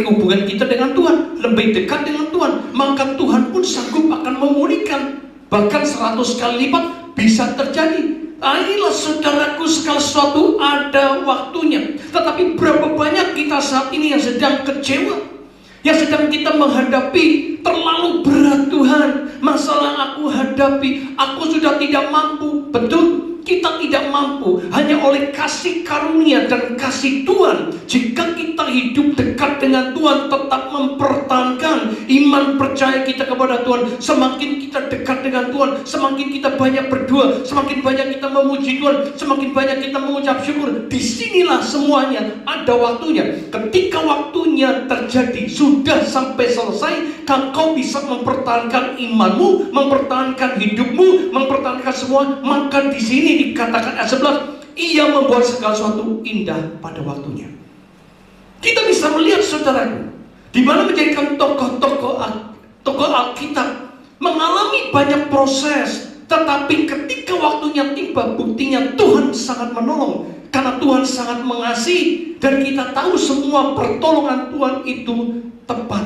hubungan kita dengan Tuhan, lebih dekat dengan Tuhan. Maka Tuhan pun sanggup akan memulihkan. Bahkan 100 kali lipat bisa terjadi. Inilah saudaraku, segala sesuatu ada waktunya. Tetapi berapa banyak kita saat ini yang sedang kecewa, yang sedang kita menghadapi terlalu berat. Tuhan, masalah aku hadapi, aku sudah tidak mampu. Betul, kita tidak mampu. Hanya oleh kasih karunia dan kasih Tuhan, jika kita hidup dekat dengan Tuhan, tetap mempertahankan iman percaya kita kepada Tuhan. Semakin kita dekat dengan Tuhan, semakin kita banyak berdoa, semakin banyak kita memuji Tuhan, semakin banyak kita mengucap syukur. Disinilah semuanya ada waktunya. Ketika waktunya terjadi, sudah sampai selesai, kau bisa mempertahankan imanmu, mempertahankan hidupmu, mempertahankan semua. Maka di sini dikatakan ayat 11, ia membuat segala sesuatu indah pada waktunya. Kita bisa melihat saudaraku, di mana menjadikan tokoh-tokoh Alkitab mengalami banyak proses, tetapi ketika waktunya tiba, buktinya Tuhan sangat menolong, karena Tuhan sangat mengasihi. Dan kita tahu semua pertolongan Tuhan itu tepat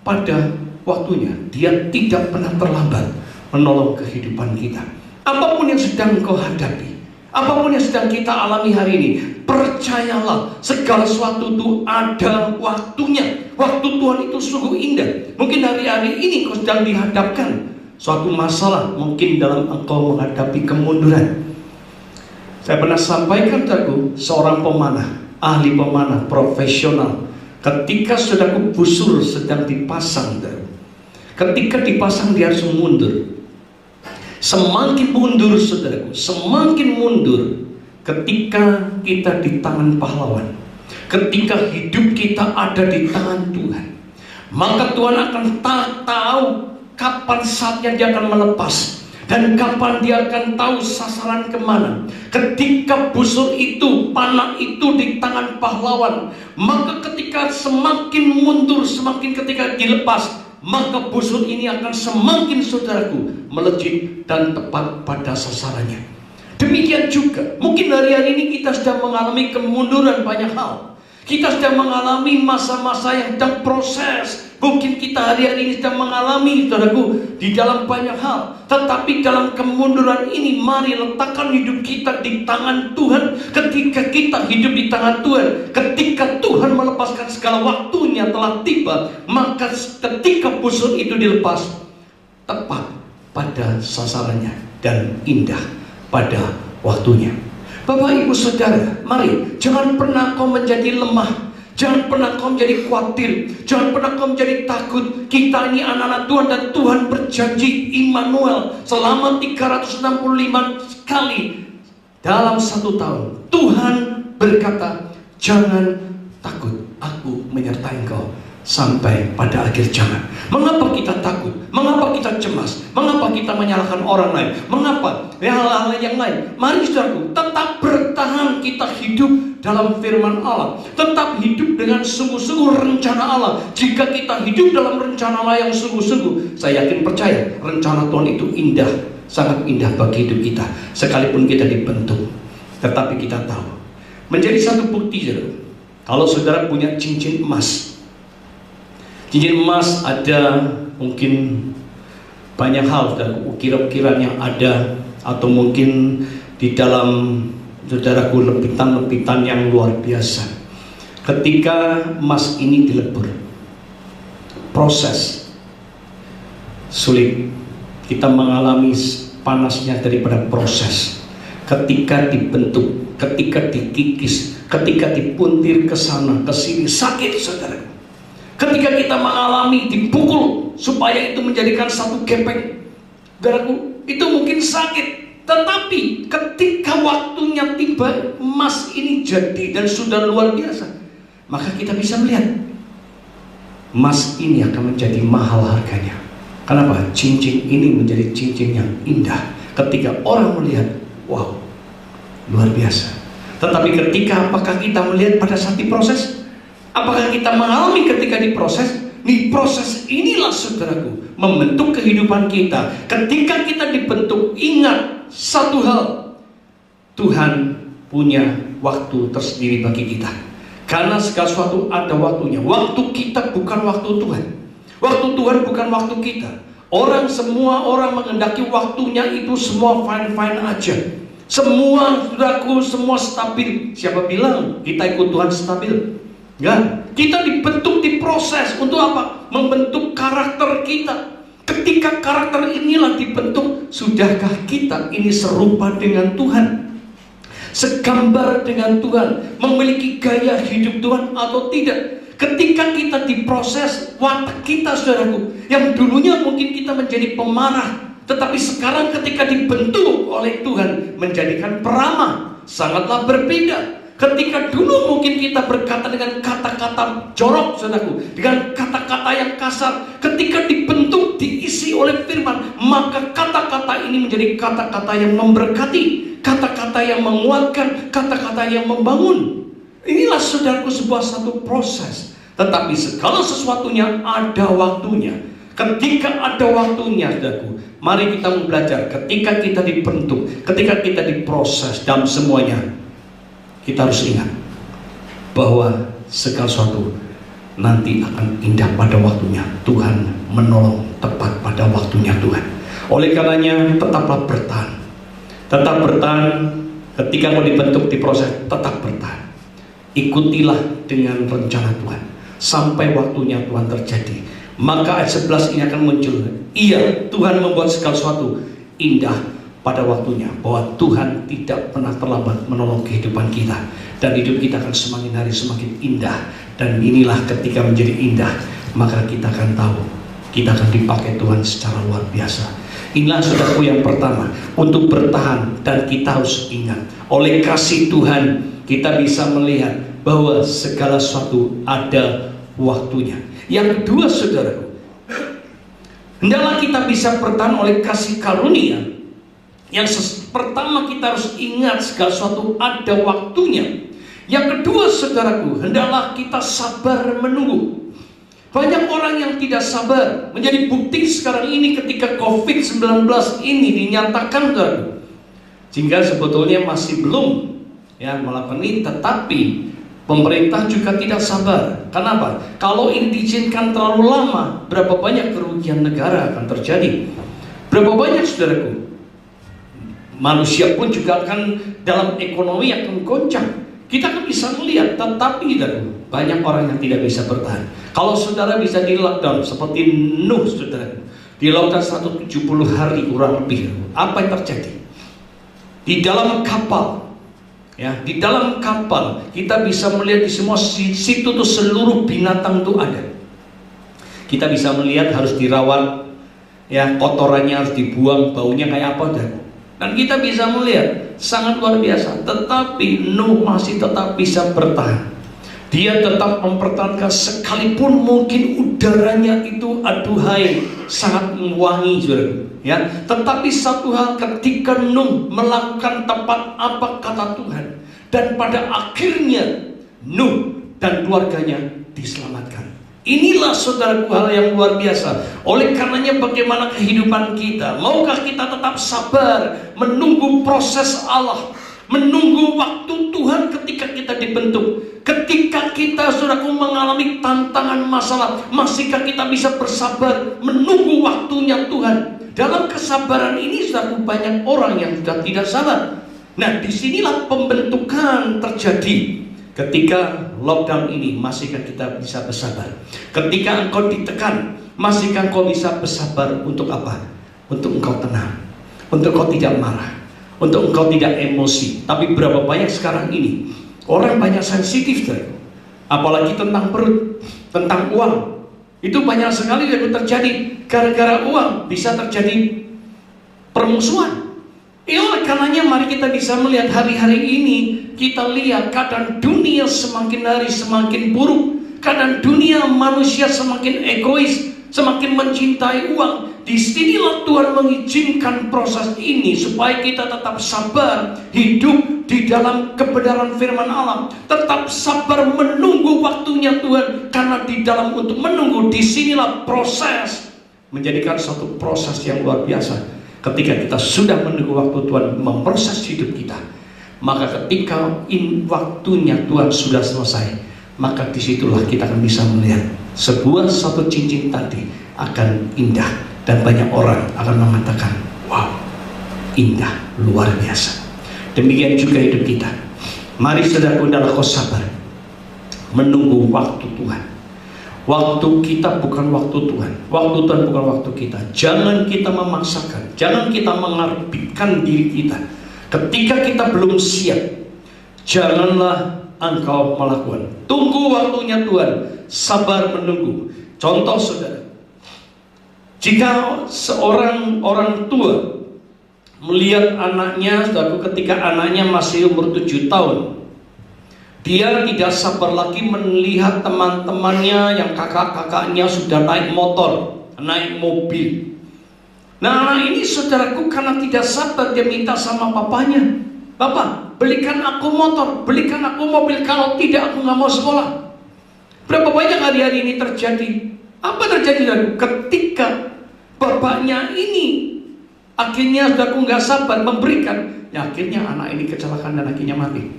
pada waktunya. Dia tidak pernah terlambat menolong kehidupan kita. Apapun yang sedang kau hadapi, apapun yang sedang kita alami hari ini, percayalah segala sesuatu itu ada waktunya. Waktu Tuhan itu sungguh indah. Mungkin hari-hari ini kau sedang dihadapkan suatu masalah, mungkin dalam engkau menghadapi kemunduran. Saya pernah sampaikan saudaraku, seorang pemanah, ahli pemanah, profesional, ketika saudaraku busur sedang dipasang, ketika dipasang dia harus mundur. Semakin mundur saudaraku, semakin mundur ketika kita di tangan pahlawan, ketika hidup kita ada di tangan Tuhan, maka Tuhan akan tahu kapan saatnya dia akan melepas, dan kapan dia akan tahu sasaran kemana. Ketika busur itu, panah itu di tangan pahlawan, maka ketika semakin mundur, semakin ketika dilepas, maka busur ini akan semakin saudaraku melejit dan tepat pada sasarannya. Demikian juga mungkin hari-hari ini kita sedang mengalami kemunduran banyak hal. Kita sedang mengalami masa-masa yang sedang proses. Mungkin kita hari-hari ini sedang mengalami, saudaraku, di dalam banyak hal. Tetapi dalam kemunduran ini, mari letakkan hidup kita di tangan Tuhan. Ketika kita hidup di tangan Tuhan, ketika Tuhan melepaskan segala waktunya telah tiba, maka ketika busur itu dilepas, tepat pada sasarannya dan indah pada waktunya. Bapak, Ibu, Saudara, mari jangan pernah kau menjadi lemah, jangan pernah kau menjadi khawatir, jangan pernah kau menjadi takut. Kita ini anak-anak Tuhan, dan Tuhan berjanji Immanuel selama 365 kali dalam 1 tahun. Tuhan berkata, jangan takut, aku menyertai engkau sampai pada akhir zaman. Mengapa kita takut? Mengapa kita cemas? Mengapa kita menyalahkan orang lain? Mengapa hal-hal yang lain? Mari saudaraku, tetap bertahan. Kita hidup dalam firman Allah, tetap hidup dengan sungguh-sungguh rencana Allah. Jika kita hidup dalam rencana Allah yang sungguh-sungguh, saya yakin percaya rencana Tuhan itu indah, sangat indah bagi hidup kita. Sekalipun kita dibentuk, tetapi kita tahu menjadi satu bukti, saudara. Kalau saudara punya cincin emas, cincin emas ada mungkin banyak hal, dan ukiran-ukiran yang ada, atau mungkin di dalam saudaraku lepitan-lepitan yang luar biasa. Ketika emas ini dilebur, proses sulit. Kita mengalami panasnya daripada proses. Ketika dibentuk, ketika dikikis, ketika dipuntir ke sana ke sini, sakit saudara. Ketika kita mengalami dipukul supaya itu menjadikan satu gepeng, saudaraku, itu mungkin sakit. Tetapi ketika waktunya tiba, emas ini jadi dan sudah luar biasa, maka kita bisa melihat emas ini akan menjadi mahal harganya. Kenapa? Cincin ini menjadi cincin yang indah. Ketika orang melihat, wow, luar biasa. Tetapi ketika apakah kita melihat pada saat diproses? Apakah kita mengalami ketika diproses? Di proses inilah saudaraku membentuk kehidupan kita. Ketika kita dibentuk, ingat satu hal, Tuhan punya waktu tersendiri bagi kita. Karena segala sesuatu ada waktunya. Waktu kita bukan waktu Tuhan. Waktu Tuhan bukan waktu kita. Semua orang menghendaki waktunya itu semua fine-fine aja. Semua saudaraku, semua stabil. Siapa bilang kita ikut Tuhan stabil? Enggak. Kita dibentuk, diproses untuk apa? Membentuk karakter kita. Ketika karakter inilah dibentuk, sudahkah kita ini serupa dengan Tuhan? Segambar dengan Tuhan? Memiliki gaya hidup Tuhan atau tidak? Ketika kita diproses, watak kita saudaraku, yang dulunya mungkin kita menjadi pemarah, tetapi sekarang ketika dibentuk oleh Tuhan menjadikan peramah, sangatlah berbeda. Ketika dulu mungkin kita berkata dengan kata-kata jorok saudaraku, dengan kata-kata yang kasar, ketika dibentuk, diisi oleh firman, maka kata-kata ini menjadi kata-kata yang memberkati, kata-kata yang menguatkan, kata-kata yang membangun. Inilah saudaraku sebuah satu proses. Tetapi segala sesuatunya ada waktunya. Ketika ada waktunya saudaraku, mari kita belajar. Ketika kita dibentuk, ketika kita diproses dalam semuanya, kita harus ingat bahwa segala sesuatu nanti akan indah pada waktunya. Tuhan menolong tepat pada waktunya Tuhan. Oleh karenanya tetaplah bertahan. Tetap bertahan. Ketika mau dibentuk, diproses, tetap bertahan. Ikutilah dengan rencana Tuhan sampai waktunya Tuhan terjadi. Maka ayat 11 ini akan muncul. Iya, Tuhan membuat segala sesuatu indah pada waktunya, bahwa Tuhan tidak pernah terlambat menolong kehidupan kita, dan hidup kita akan semakin hari semakin indah. Dan inilah ketika menjadi indah, maka kita akan tahu kita akan dipakai Tuhan secara luar biasa. Inilah saudaraku yang pertama, untuk bertahan. Dan kita harus ingat, oleh kasih Tuhan kita bisa melihat bahwa segala sesuatu ada waktunya. Yang kedua saudaraku, hendaklah kita bisa bertahan oleh kasih karunia. Yang pertama kita harus ingat segala sesuatu ada waktunya. Yang kedua saudaraku, hendaklah kita sabar menunggu. Banyak orang yang tidak sabar, menjadi bukti sekarang ini ketika COVID-19 ini dinyatakan saudaraku. Sehingga sebetulnya masih belum melakukan ini, tetapi pemerintah juga tidak sabar. Kenapa? Kalau ini diizinkan terlalu lama, berapa banyak kerugian negara akan terjadi? Berapa banyak saudaraku? Manusia pun juga akan dalam ekonomi akan goncang. Kita kan bisa melihat, tetapi banyak orang yang tidak bisa bertahan. Kalau saudara bisa di lockdown seperti Nuh saudara, di lockdown 170 hari kurang lebih, apa yang terjadi? Di dalam kapal, di dalam kapal kita bisa melihat di semua situ tuh seluruh binatang itu ada. Kita bisa melihat harus dirawat, kotorannya harus dibuang, baunya kayak apa dan kita bisa melihat sangat luar biasa. Tetapi Nuh masih tetap bisa bertahan. Dia tetap mempertahankan sekalipun mungkin udaranya itu aduhai sangat wangi tetapi satu hal, ketika Nuh melakukan tepat apa kata Tuhan, dan pada akhirnya Nuh dan keluarganya diselamatkan. Inilah saudaraku hal yang luar biasa. Oleh karenanya bagaimana kehidupan kita? Maukah kita tetap sabar menunggu proses Allah, menunggu waktu Tuhan ketika kita dibentuk? Ketika kita saudaraku mengalami tantangan masalah, masihkah kita bisa bersabar menunggu waktunya Tuhan? Dalam kesabaran ini saudaraku banyak orang yang sudah tidak sabar. Nah, disinilah pembentukan terjadi. Ketika lockdown ini, masihkah kita bisa bersabar? Ketika engkau ditekan, masihkah engkau bisa bersabar untuk apa? Untuk engkau tenang, untuk engkau tidak marah, untuk engkau tidak emosi. Tapi berapa banyak sekarang ini orang banyak sensitif, apalagi tentang perut, tentang uang. Itu banyak sekali yang terjadi. Gara-gara uang bisa terjadi permusuhan. Oleh karenanya mari kita bisa melihat hari-hari ini, kita lihat keadaan dunia semakin hari semakin buruk. Keadaan dunia manusia semakin egois, semakin mencintai uang. Disinilah Tuhan mengizinkan proses ini supaya kita tetap sabar hidup di dalam kebenaran firman Allah, tetap sabar menunggu waktunya Tuhan. Karena di dalam untuk menunggu, disinilah proses menjadikan satu proses yang luar biasa. Ketika kita sudah menunggu waktu Tuhan memproses hidup kita, maka ketika waktunya Tuhan sudah selesai, maka disitulah kita akan bisa melihat sebuah satu cincin tadi akan indah, dan banyak orang akan mengatakan, wow, indah, luar biasa. Demikian juga hidup kita. Mari saudaraku, adalah kau sabar menunggu waktu Tuhan. Waktu kita bukan waktu Tuhan, waktu Tuhan bukan waktu kita. Jangan kita memaksakan, jangan kita mengarbitkan diri kita. Ketika kita belum siap, janganlah engkau melakukan. Tunggu waktunya Tuhan, sabar menunggu. Contoh saudara, jika seorang orang tua melihat anaknya, saudaraku, ketika anaknya masih umur 7 tahun, dia tidak sabar lagi melihat teman-temannya yang kakak-kakaknya sudah naik motor, naik mobil. Nah, anak ini saudaraku karena tidak sabar, dia minta sama papanya, "Bapak, belikan aku motor, belikan aku mobil, kalau tidak aku nggak mau sekolah." Berapa banyak hari-hari ini terjadi? Apa terjadi, saudaraku? Ketika bapaknya ini akhirnya saudaraku nggak sabar memberikan, ya akhirnya anak ini kecelakaan dan akhirnya mati.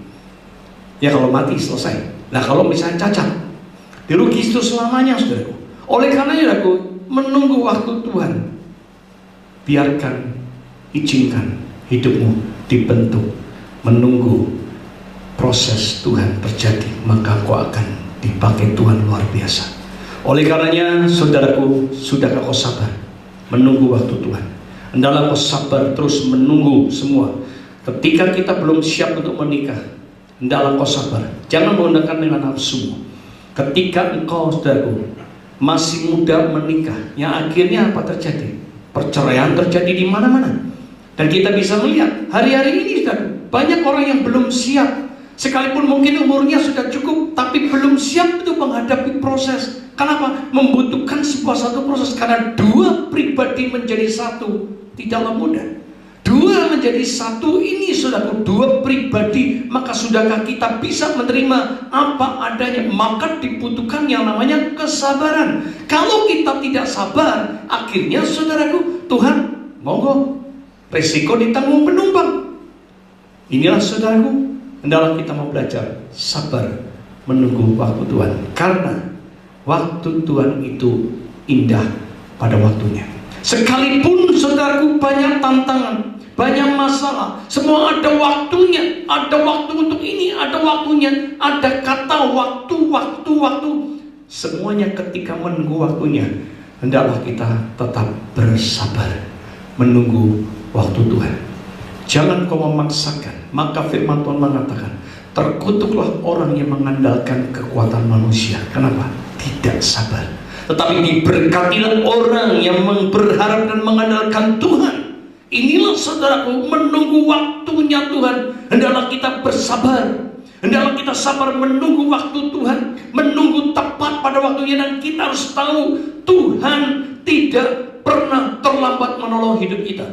Ya kalau mati selesai. Nah kalau misalnya cacat, dirugi itu selamanya, saudaraku. Oleh karenanya, saudaraku, menunggu waktu Tuhan. Biarkan, izinkan hidupmu dibentuk, menunggu proses Tuhan terjadi, maka kau akan dipakai Tuhan luar biasa. Oleh karenanya, saudaraku, sudahkah kau sabar menunggu waktu Tuhan? Hendaklah kau sabar terus menunggu semua. Ketika kita belum siap untuk menikah, hendaklah kau sabar, jangan menggunakan dengan nafsu. Ketika engkau, saudaraku, masih muda menikah, yang akhirnya apa terjadi? Perceraian terjadi di mana-mana. Dan kita bisa melihat hari-hari ini, saudaraku, banyak orang yang belum siap. Sekalipun mungkin umurnya sudah cukup, tapi belum siap untuk menghadapi proses. Kenapa? Membutuhkan satu proses. Karena dua pribadi menjadi satu tidaklah mudah. Dua menjadi satu ini, saudaraku, dua pribadi, maka sudahkah kita bisa menerima apa adanya? Maka dibutuhkan yang namanya kesabaran. Kalau kita tidak sabar, akhirnya saudaraku, Tuhan, monggo, resiko ditanggung penumpang. Inilah saudaraku, hendaklah kita mau belajar sabar menunggu waktu Tuhan. Karena waktu Tuhan itu indah pada waktunya. Sekalipun saudaraku banyak tantangan, banyak masalah, semua ada waktunya. Ada waktu untuk ini, ada waktunya. Ada kata waktu. Semuanya ketika menunggu waktunya, hendaklah kita tetap bersabar menunggu waktu Tuhan. Jangan kau memaksakan. Maka firman Tuhan mengatakan, terkutuklah orang yang mengandalkan kekuatan manusia. Kenapa? Tidak sabar. Tetapi diberkatilah orang yang berharap dan mengandalkan Tuhan. Inilah saudaraku, menunggu waktunya Tuhan. Hendaklah kita bersabar. Hendaklah kita sabar menunggu waktu Tuhan, menunggu tepat pada waktunya. Dan kita harus tahu, Tuhan tidak pernah terlambat menolong hidup kita.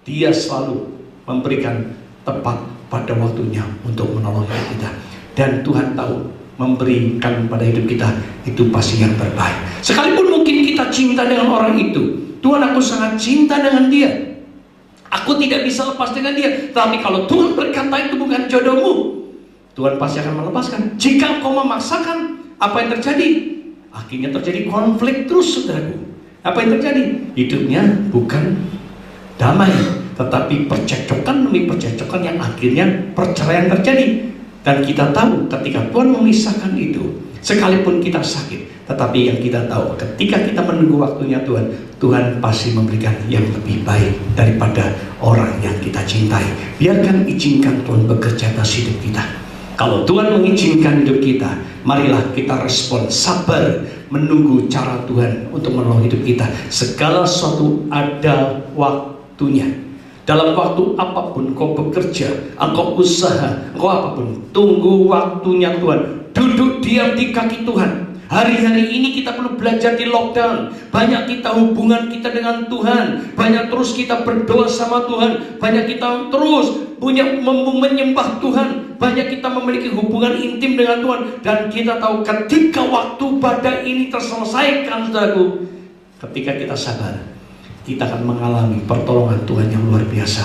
Dia selalu memberikan tepat pada waktunya untuk menolong hidup kita. Dan Tuhan tahu memberikan pada hidup kita itu pasti yang terbaik. Sekalipun mungkin kita cinta dengan orang itu, Tuhan, aku sangat cinta dengan dia, aku tidak bisa lepas dengan dia. Tapi kalau Tuhan berkata itu bukan jodohmu, Tuhan pasti akan melepaskan. Jika kau memaksakan, apa yang terjadi? Akhirnya terjadi konflik terus, saudaraku. Apa yang terjadi? Hidupnya bukan damai, tetapi percekcokan demi percekcokan yang akhirnya perceraian terjadi. Dan kita tahu ketika Tuhan memisahkan itu, sekalipun kita sakit, tetapi yang kita tahu ketika kita menunggu waktunya Tuhan, Tuhan pasti memberikan yang lebih baik daripada orang yang kita cintai. Biarkan, izinkan Tuhan bekerja atas hidup kita. Kalau Tuhan mengizinkan hidup kita, marilah kita respon sabar menunggu cara Tuhan untuk menolong hidup kita. Segala sesuatu ada waktunya. Dalam waktu apapun kau bekerja, engkau usaha, engkau apapun, tunggu waktunya Tuhan. Duduk diam di kaki Tuhan. Hari-hari ini kita perlu belajar di lockdown. Banyak kita hubungan kita dengan Tuhan, banyak terus kita berdoa sama Tuhan, banyak kita terus menyembah Tuhan, banyak kita memiliki hubungan intim dengan Tuhan. Dan kita tahu ketika waktu badai ini terselesaikan, saudaraku, ketika kita sabar, kita akan mengalami pertolongan Tuhan yang luar biasa,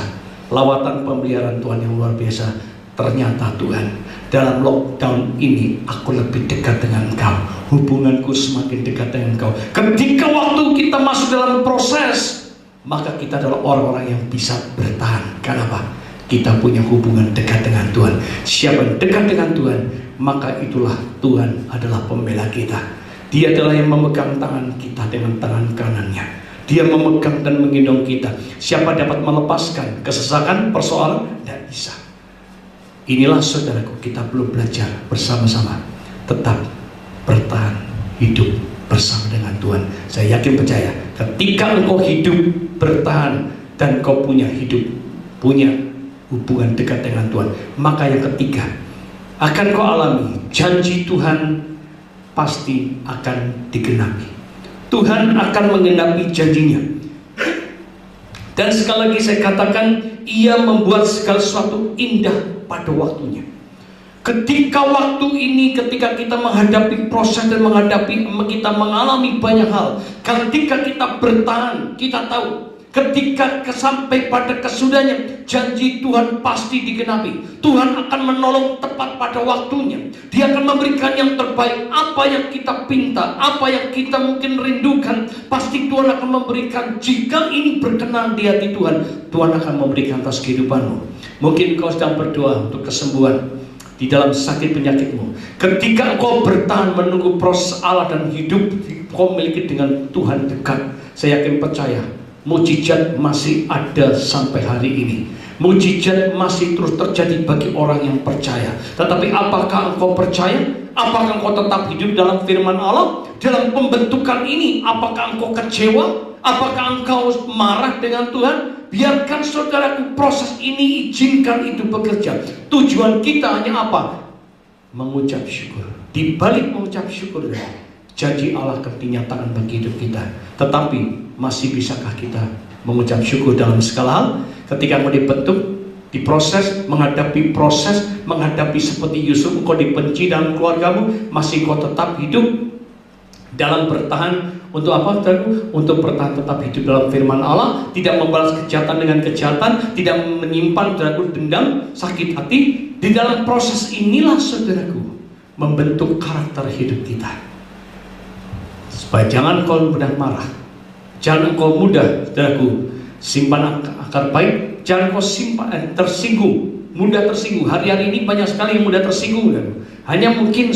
lawatan pemeliharaan Tuhan yang luar biasa. Ternyata Tuhan, dalam lockdown ini aku lebih dekat dengan Engkau, hubunganku semakin dekat dengan Engkau. Ketika waktu kita masuk dalam proses, maka kita adalah orang-orang yang bisa bertahan. Kenapa? kita punya hubungan dekat dengan Tuhan. Siapa yang dekat dengan Tuhan, maka itulah Tuhan adalah pembela kita. Dia adalah yang memegang tangan kita dengan tangan kanannya. Dia memegang dan menggendong kita. Siapa dapat melepaskan kesesakan, persoalan? Tidak bisa. Inilah saudaraku, kita perlu belajar bersama-sama tetap bertahan hidup bersama dengan Tuhan. Saya yakin percaya, ketika engkau hidup bertahan dan kau punya hidup, punya hubungan dekat dengan Tuhan, maka yang ketiga akan kau alami, janji Tuhan pasti akan digenapi. Tuhan akan menggenapi janjinya. Dan sekali lagi saya katakan, Ia membuat segala sesuatu indah pada waktunya. Ketika waktu ini, ketika kita menghadapi proses dan kita mengalami banyak hal, ketika kita bertahan, kita tahu ketika sampai pada kesudahannya, janji Tuhan pasti digenapi. Tuhan akan menolong tepat pada waktunya. Dia akan memberikan yang terbaik. Apa yang kita pinta, apa yang kita mungkin rindukan, pasti Tuhan akan memberikan. Jika ini berkenan di hati Tuhan, Tuhan akan memberikan atas kehidupanmu. Mungkin kau sedang berdoa untuk kesembuhan di dalam sakit penyakitmu. Ketika kau bertahan menunggu proses Allah dan hidup kau miliki dengan Tuhan dekat, saya yakin percaya, mujizat masih ada sampai hari ini. Mujizat masih terus terjadi bagi orang yang percaya. Tetapi apakah engkau percaya? Apakah engkau tetap hidup dalam firman Allah? Dalam pembentukan ini, apakah engkau kecewa? Apakah engkau marah dengan Tuhan? Biarkan saudaraku, proses ini izinkan itu bekerja. Tujuan kita hanya apa? Mengucap syukur. Di balik mengucap syukur, janji Allah akan dinyatakan bagi hidup kita. Tetapi masih bisakah kita mengucap syukur dalam segala hal? Ketika mau dibentuk, diproses, menghadapi seperti Yusuf, engkau dibenci dalam keluargamu, masih kau tetap hidup dalam bertahan. Untuk apa? Untuk bertahan tetap hidup dalam firman Allah, tidak membalas kejahatan dengan kejahatan, tidak menyimpan dendam, sakit hati. Di dalam proses inilah saudaraku, membentuk karakter hidup kita. Supaya jangan kau mudah marah, jangan kau mudah, saudaraku, simpan akar baik, jangan kau tersinggung, mudah tersinggung. Hari-hari ini banyak sekali yang mudah tersinggung. Hanya mungkin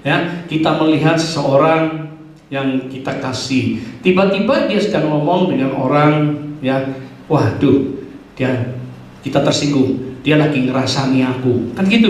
ya, kita melihat seseorang yang kita kasih, tiba-tiba dia sedang ngomong dengan orang, ya, waduh, kita tersinggung, dia lagi ngerasani aku, kan gitu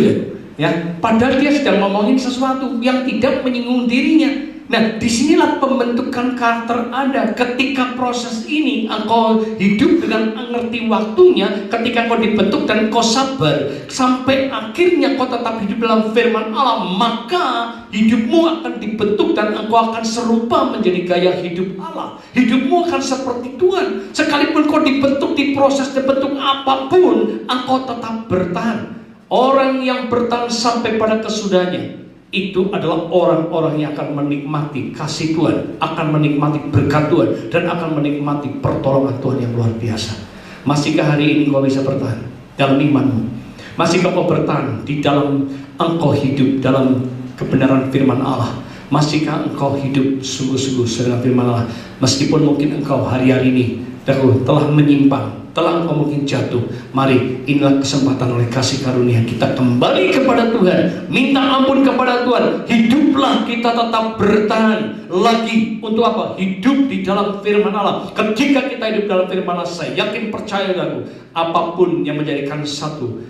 ya. Padahal dia sedang ngomongin sesuatu yang tidak menyinggung dirinya. Nah, disinilah pembentukan karakter ada. Ketika proses ini engkau hidup dengan mengerti waktunya, ketika engkau dibentuk dan engkau sabar sampai akhirnya engkau tetap hidup dalam firman Allah, maka hidupmu akan dibentuk dan engkau akan serupa menjadi gaya hidup Allah. Hidupmu akan seperti Tuhan. Sekalipun kau dibentuk di proses dibentuk apapun, engkau tetap bertahan. Orang yang bertahan sampai pada kesudahannya, itu adalah orang-orang yang akan menikmati kasih Tuhan, akan menikmati berkat Tuhan, dan akan menikmati pertolongan Tuhan yang luar biasa. Masihkah hari ini kau bisa bertahan dalam imanmu? Masihkah kau bertahan di dalam engkau hidup dalam kebenaran firman Allah? Masihkah engkau hidup sungguh-sungguh dengan firman Allah? Meskipun mungkin engkau hari-hari ini telah menyimpang, telah engkau mungkin jatuh, mari, inilah kesempatan oleh kasih karunia kita kembali kepada Tuhan, minta ampun kepada Tuhan. Hiduplah kita tetap bertahan lagi. Untuk apa? Hidup di dalam firman Allah. Ketika kita hidup dalam firman Allah, saya yakin percaya aku, apapun yang menjadikan satu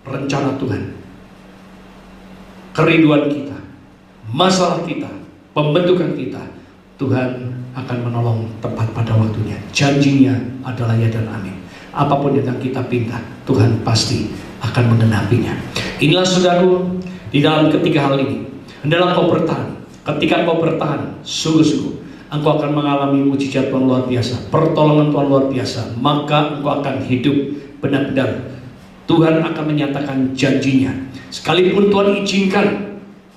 rencana Tuhan, kerinduan kita, masalah kita, pembentukan kita, Tuhan akan menolong tepat pada waktunya. Janjinya adalah ya dan amin. Apapun yang kita pinta, Tuhan pasti akan menggenapinya. Inilah saudaraku, di dalam ketiga hal ini, hendaklah kau bertahan. Ketika kau bertahan, sungguh-sungguh engkau akan mengalami mujizat Tuhan luar biasa, pertolongan Tuhan luar biasa. Maka engkau akan hidup benar-benar. Tuhan akan menyatakan janjinya. Sekalipun Tuhan izinkan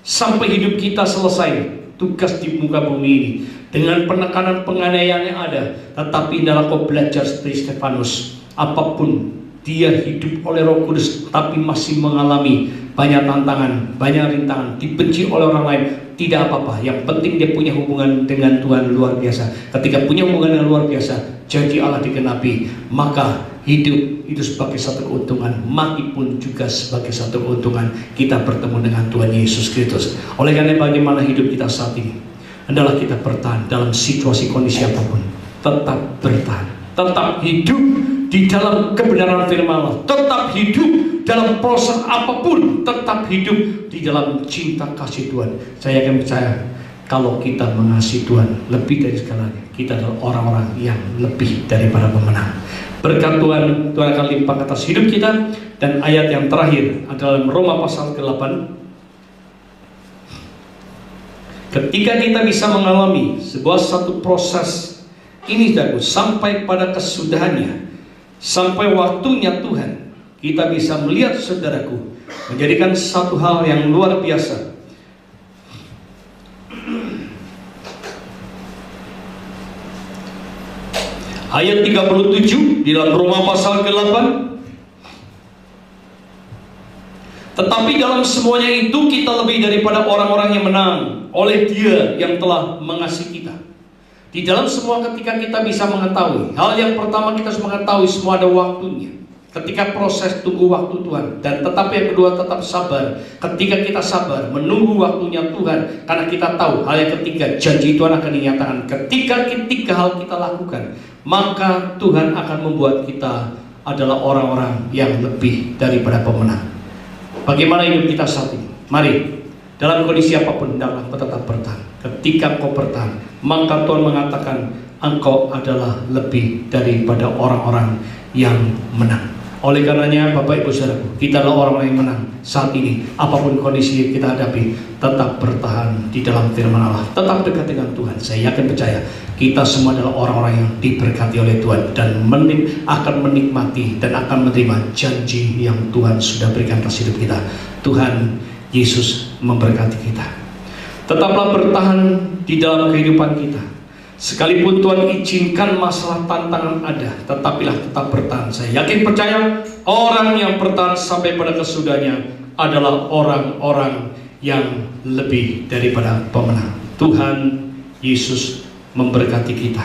sampai hidup kita selesai tugas di muka bumi ini dengan penekanan penganiayaan yang ada, tetapi dalam kau belajar seperti Stefanus, apapun dia hidup oleh Roh Kudus tapi masih mengalami banyak tantangan, banyak rintangan, dibenci oleh orang lain, tidak apa-apa. Yang penting dia punya hubungan dengan Tuhan luar biasa. Ketika punya hubungan yang luar biasa, janji Allah digenapi, maka hidup itu sebagai satu keuntungan, mati pun juga sebagai satu keuntungan. Kita bertemu dengan Tuhan Yesus Kristus. Oleh karena bagaimana hidup kita saat ini adalah kita bertahan dalam situasi kondisi apapun, tetap bertahan, tetap hidup di dalam kebenaran firman Allah, tetap hidup dalam proses apapun, tetap hidup di dalam cinta kasih Tuhan. Saya yakin percaya kalau kita mengasihi Tuhan lebih dari segalanya, kita adalah orang-orang yang lebih daripada pemenang. Berkat Tuhan, Tuhan akan limpah atas hidup kita. Dan ayat yang terakhir adalah Roma pasal ke-8. Ketika kita bisa mengalami sebuah satu proses ini, saudaraku, sampai pada kesudahannya, sampai waktunya Tuhan, kita bisa melihat, saudaraku, menjadikan satu hal yang luar biasa. Ayat 37 di dalam Roma pasal ke-8. Tetapi dalam semuanya itu kita lebih daripada orang-orang yang menang oleh Dia yang telah mengasihi kita. Di dalam semua ketika kita bisa mengetahui, hal yang pertama kita harus mengetahui semua ada waktunya. Ketika proses tunggu waktu Tuhan. Dan tetapi yang kedua tetap sabar. Ketika kita sabar menunggu waktunya Tuhan, karena kita tahu hal yang ketiga, janji Tuhan akan dinyatakan. Ketika hal kita lakukan, maka Tuhan akan membuat kita adalah orang-orang yang lebih daripada pemenang. Bagaimana hidup kita saat ini? Mari, dalam kondisi apapun hendaklah tetap bertahan. Ketika kau bertahan, maka Tuhan mengatakan engkau adalah lebih daripada orang-orang yang menang. Oleh karenanya Bapak Ibu Saudaraku, kita adalah orang-orang yang menang saat ini. Apapun kondisi kita hadapi, tetap bertahan di dalam firman Allah, tetap dekat dengan Tuhan. Saya yakin percaya kita semua adalah orang-orang yang diberkati oleh Tuhan dan akan menikmati dan akan menerima janji yang Tuhan sudah berikan atas hidup kita. Tuhan Yesus memberkati kita. Tetaplah bertahan di dalam kehidupan kita. Sekalipun Tuhan izinkan masalah tantangan ada, tetapilah tetap bertahan. Saya yakin percaya orang yang bertahan sampai pada kesudahannya adalah orang-orang yang lebih daripada pemenang. Tuhan Yesus memberkati kita.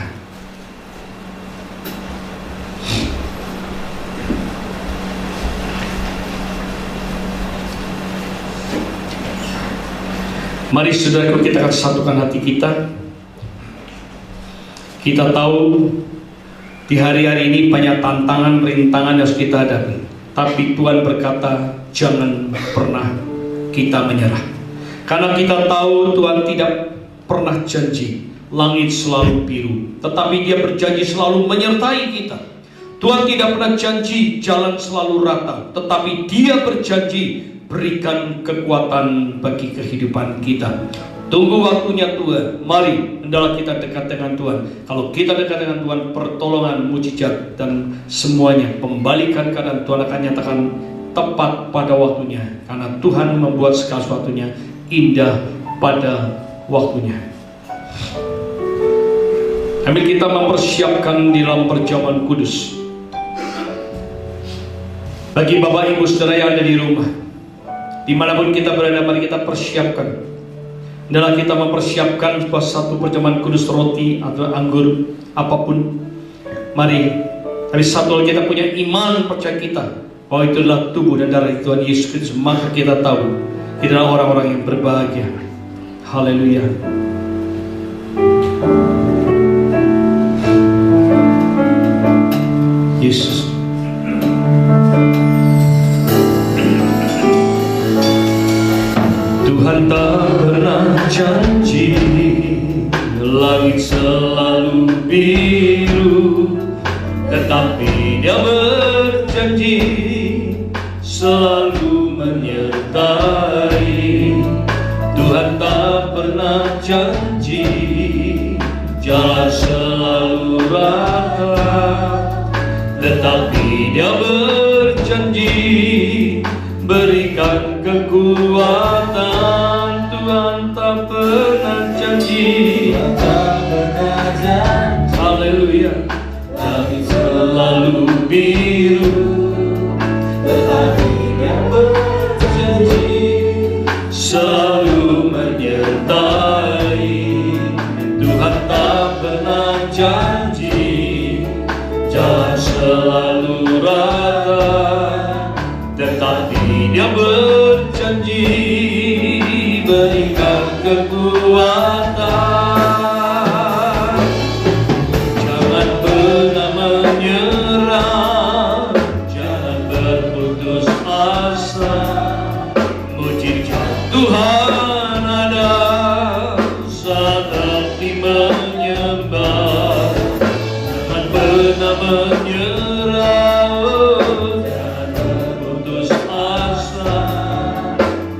Mari saudaraku, kita akan satukan hati kita. Kita tahu di hari-hari ini banyak tantangan, rintangan yang harus kita hadapi. Tapi Tuhan berkata, jangan pernah kita menyerah. Karena kita tahu Tuhan tidak pernah janji langit selalu biru, tetapi Dia berjanji selalu menyertai kita. Tuhan tidak pernah janji jalan selalu rata, tetapi Dia berjanji berikan kekuatan bagi kehidupan kita. Tunggu waktunya Tuhan. Mari, hendaklah kita dekat dengan Tuhan. Kalau kita dekat dengan Tuhan, pertolongan, mujizat, dan semuanya, pembalikan keadaan Tuhan akan nyatakan tepat pada waktunya. Karena Tuhan membuat segala sesuatunya indah pada waktunya. Ambil kita mempersiapkan di dalam perjamuan kudus. Bagi Bapak Ibu Saudara yang ada di rumah, dimanapun kita berada, mari kita persiapkan. Adalah kita mempersiapkan satu perjamuan kudus, roti atau anggur apapun. Mari, tapi satu kita punya iman, percaya kita bahwa itu adalah tubuh dan darah Tuhan Yesus Kristus, maka kita tahu kita adalah orang-orang yang berbahagia. Haleluya. Yesus. Tuhan tak pernah janji langit selalu biru, tetapi Dia berjanji selalu menyertai. Tuhan tak pernah janji jalan selalu rata, tetapi Dia berjanji berikan kekuatan. Tuhan tak pernah janji, haleluya, langit selalu biru, tetapi Dia berjanji selalu menyertai. Tuhan tak pernah janji dan selalu rata, tetapi Dia berjanji berikan kekuatan. Jangan pernah menyerah, jangan berputus asa. Mujizat Tuhan ada saat hati menyembah. Jangan pernah menyerah, jangan berputus asa.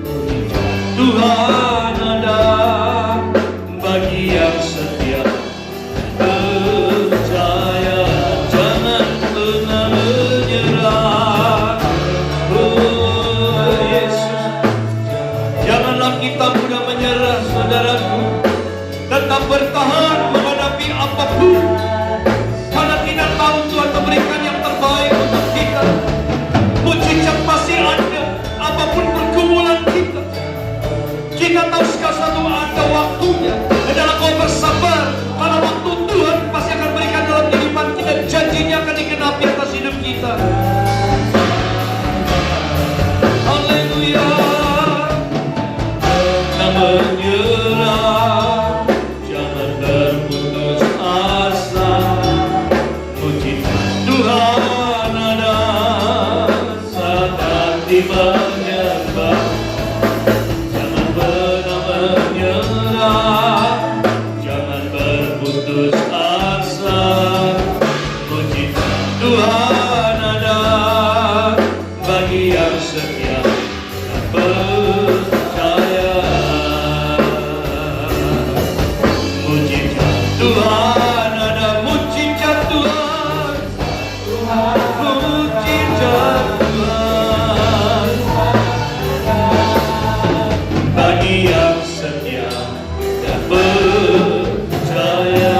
Mujizat Tuhan ada bagi yang setia percaya. Jangan pernah menyerah, oh Yesus. Janganlah kita mudah menyerah, saudaraku. Tetap bertahan menghadapi apapun, karena kita tahu Tuhan memberikan yang terbaik untuk kita. Mujizat pasti ada, apapun pergumulan kita. Kita tahu segala sesuatu ada waktunya. Adalah kau bersabar, pada waktu Tuhan pasti akan berikan dalam kehidupan kita. Janjinya akan dikenapi atas hidup kita. Haleluya. Jangan menyerah, jangan berputus asa. Mujizat Tuhan ada saat hati menyembah. Jangan pernah menyerah, jangan berputus asa. Mujizat Tuhan ada bagi yang setia dan percaya. Mujizat Tuhan ada, mujizat Tuhan, mujizat Tuhan bagi yang setia dan percaya.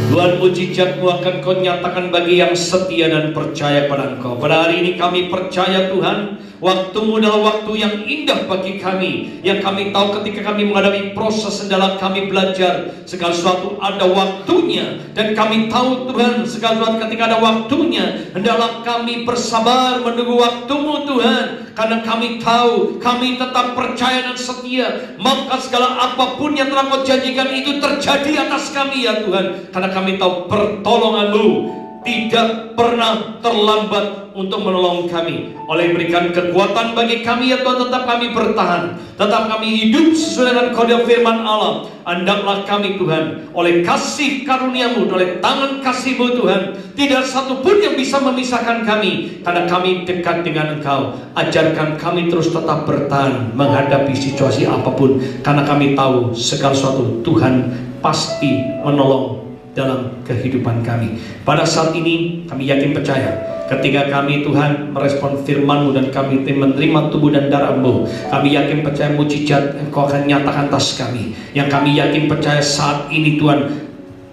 Tuhan, mujizat-Mu akan Kau nyatakan bagi yang setia dan percaya pada Engkau. Pada hari ini kami percaya Tuhan, waktu-Mu adalah waktu yang indah bagi kami. Yang kami tahu ketika kami menghadapi proses adalah kami belajar. Segala sesuatu ada waktunya. Dan kami tahu Tuhan, segala sesuatu ketika ada waktunya, hendaklah kami bersabar menunggu waktu-Mu Tuhan. Karena kami tahu, kami tetap percaya dan setia. Maka segala apapun yang telah Kau janjikan itu terjadi atas kami ya Tuhan. Karena kami tahu pertolongan-Mu tidak pernah terlambat untuk menolong kami. Oleh berikan kekuatan bagi kami ya Tuhan, tetap kami bertahan, tetap kami hidup sesuai dengan kode firman Allah. Hendaklah kami Tuhan, oleh kasih karunia-Mu, oleh tangan kasih-Mu Tuhan, tidak satu pun yang bisa memisahkan kami, karena kami dekat dengan Engkau. Ajarkan kami terus tetap bertahan menghadapi situasi apapun, karena kami tahu segala sesuatu Tuhan pasti menolong dalam kehidupan kami. Pada saat ini kami yakin percaya, ketika kami Tuhan merespon firman-Mu dan kami menerima tubuh dan darah-Mu, kami yakin percaya mujizat Engkau akan nyatakan atas kami. Yang kami yakin percaya saat ini Tuhan,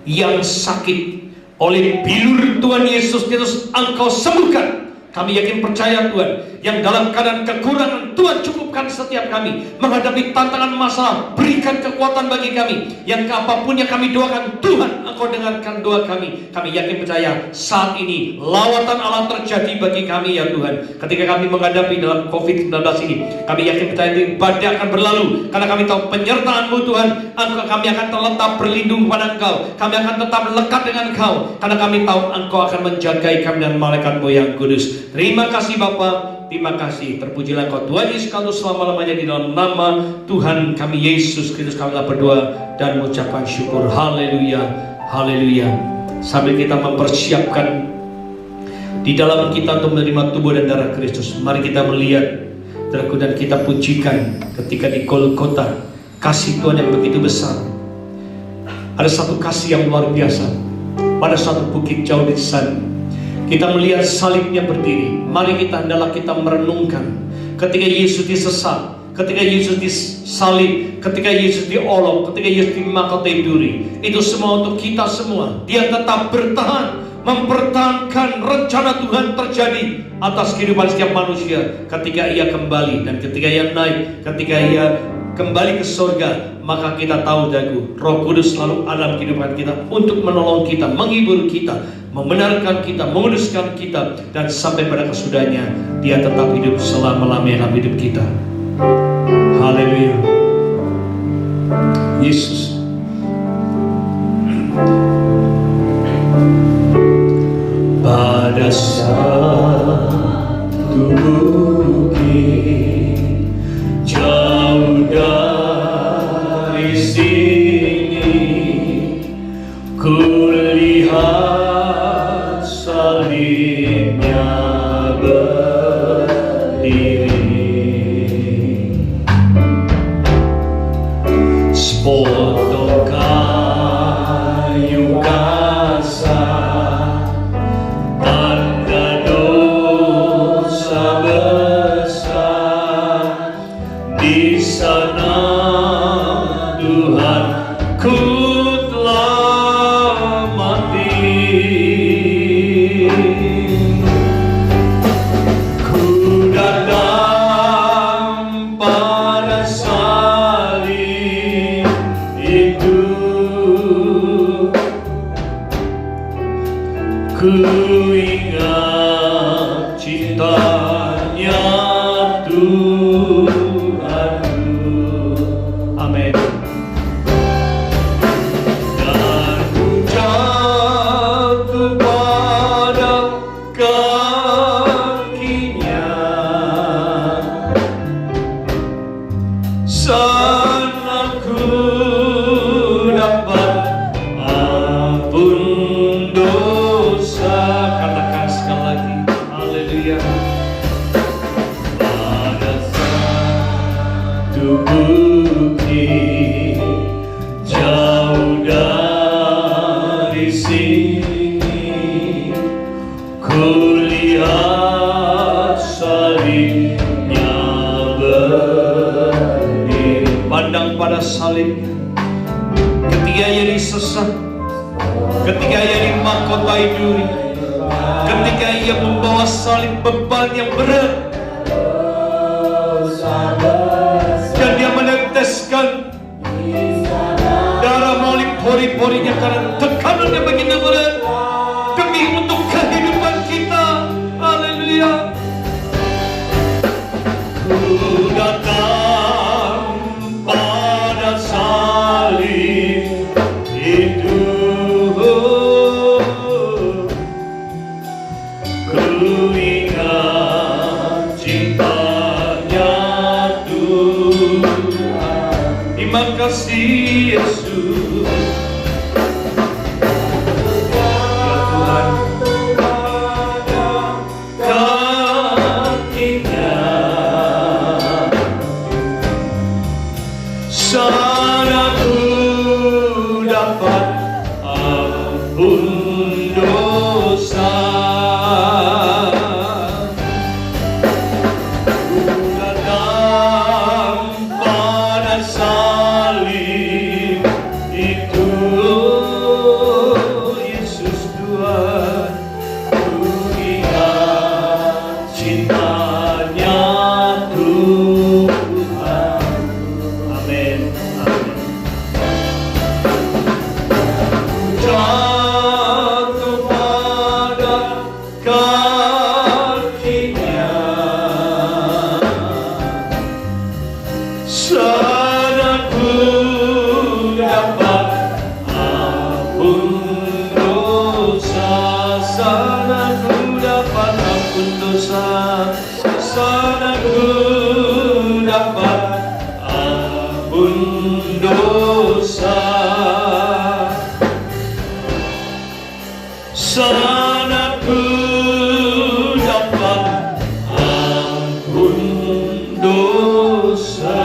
yang sakit oleh bilur Tuhan Yesus Kristus Engkau sembuhkan. Kami yakin percaya Tuhan, yang dalam keadaan kekurangan Tuhan cukupkan setiap kami. Menghadapi tantangan masalah, berikan kekuatan bagi kami. Yang apapun yang kami doakan, Tuhan Engkau dengarkan doa kami. Kami yakin percaya saat ini lawatan Allah terjadi bagi kami ya Tuhan. Ketika kami menghadapi dalam COVID-19 ini, kami yakin percaya badai akan berlalu. Karena kami tahu penyertaan-Mu Tuhan, kami akan tetap berlindung pada Engkau. Kami akan tetap lekat dengan Engkau. Karena kami tahu Engkau akan menjagai kami dan malaikat-Mu yang kudus. Terima kasih Bapa, terima kasih. Terpujilah Engkau Tuhan Yesus Kristus selama-lamanya. Di dalam nama Tuhan kami Yesus Kristus kami berdoa dan mengucapkan syukur. Haleluya, haleluya. Sambil kita mempersiapkan di dalam kita untuk menerima tubuh dan darah Kristus, mari kita melihat dan kita pujikan ketika di Golgota, kasih Tuhan yang begitu besar. Ada satu kasih yang luar biasa. Pada suatu bukit jauh di sana, kita melihat salibnya berdiri. Mari kita hendaklah kita merenungkan ketika Yesus disesat, ketika Yesus disalib, ketika Yesus diolok, ketika Yesus dimahkota duri. Itu semua untuk kita semua. Dia tetap bertahan, mempertahankan rencana Tuhan terjadi atas kehidupan setiap manusia. Ketika ia kembali dan ketika ia naik, ketika ia kembali ke surga, maka kita tahu dagu Roh Kudus selalu ada dalam kehidupan kita untuk menolong kita, menghibur kita, membenarkan kita, menguduskan kita, dan sampai pada kesudahnya Dia tetap hidup selama-lamanya dalam hidup kita. Haleluya. Yesus. Pada satu bukit jauh dari sini, kulihat salibnya berdiri, sepotong kayu kasar, tanda dosa besar. Di sana Tuhanku telah mati. Ku datang pada salib itu, ku ingat cintanya Tuhanku. Amin. Dan ku jatuh pada kakinya, sana ku dapat ampun dosa. Katakan sekali lagi, haleluya. Pada satu bukit jauh dari sini, kulihat salibnya berdiri. Pandang pada salibnya ketika Ia disesat, ketika Ia dimahkotai duri, ketika Ia membawa salib beban yang berat, dan Dia meneteskan darah melalui pori-porinya karena tekanannya begitu berat demi untuk kehidupan kita. Haleluya. Ku datang pada salib itu, ku ingat cintanya Tuhan. Terima kasih Yesus. Ya Tuhan, kakinya sana ku dapat ampun dosa. Ku datang pada salib itu, Yesus Tuhan, ku ingat cintanya Tuhan. Amin. Amin. Jatuh pada kakinya, sana ku dapat ampun dosa, sana ku dapat ampun dosa, sana ku dapat ampun dosa, sana ku dapat ampun dosa.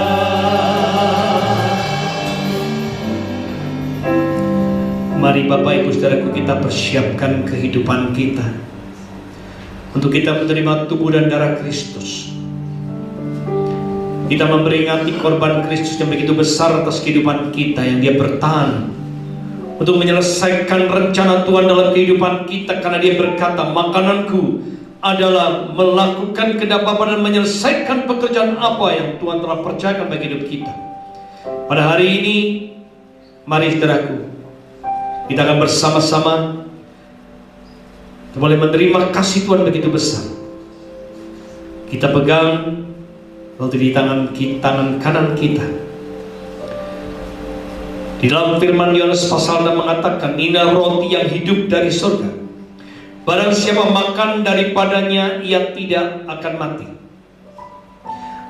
Mari Bapak Ibu Saudaraku, kita persiapkan kehidupan kita untuk kita menerima tubuh dan darah Kristus. Kita memperingati korban Kristus yang begitu besar atas kehidupan kita, yang Dia bertahan untuk menyelesaikan rencana Tuhan dalam kehidupan kita, karena Dia berkata, makananku adalah melakukan kehendak Bapa dan menyelesaikan pekerjaan apa yang Tuhan telah percayakan bagi hidup kita. Pada hari ini, mari saudaraku, kita akan bersama-sama boleh menerima kasih Tuhan begitu besar. Kita pegang roti di tangan kanan kita. Di dalam firman Yohanes pasal 6 mengatakan, inilah roti yang hidup dari surga. Barang siapa makan daripadanya, ia tidak akan mati.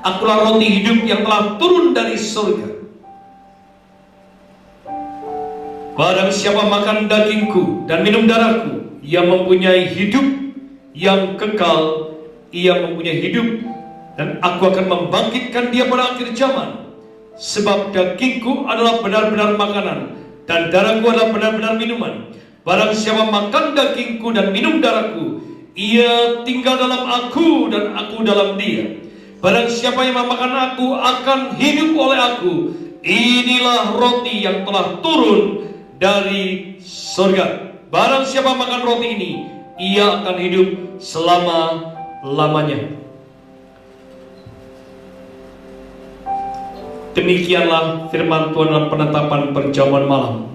Akulah roti hidup yang telah turun dari surga. Barang siapa makan dagingku dan minum darahku, ia mempunyai hidup yang kekal. Ia mempunyai hidup, dan aku akan membangkitkan dia pada akhir zaman. Sebab dagingku adalah benar-benar makanan, dan darahku adalah benar-benar minuman. Barang siapa makan dagingku dan minum darahku, ia tinggal dalam aku dan aku dalam dia. Barang siapa yang memakan aku akan hidup oleh aku. Inilah roti yang telah turun dari surga. Barang siapa makan roti ini, ia akan hidup selama-lamanya. Demikianlah firman Tuhan dalam penetapan perjamuan malam.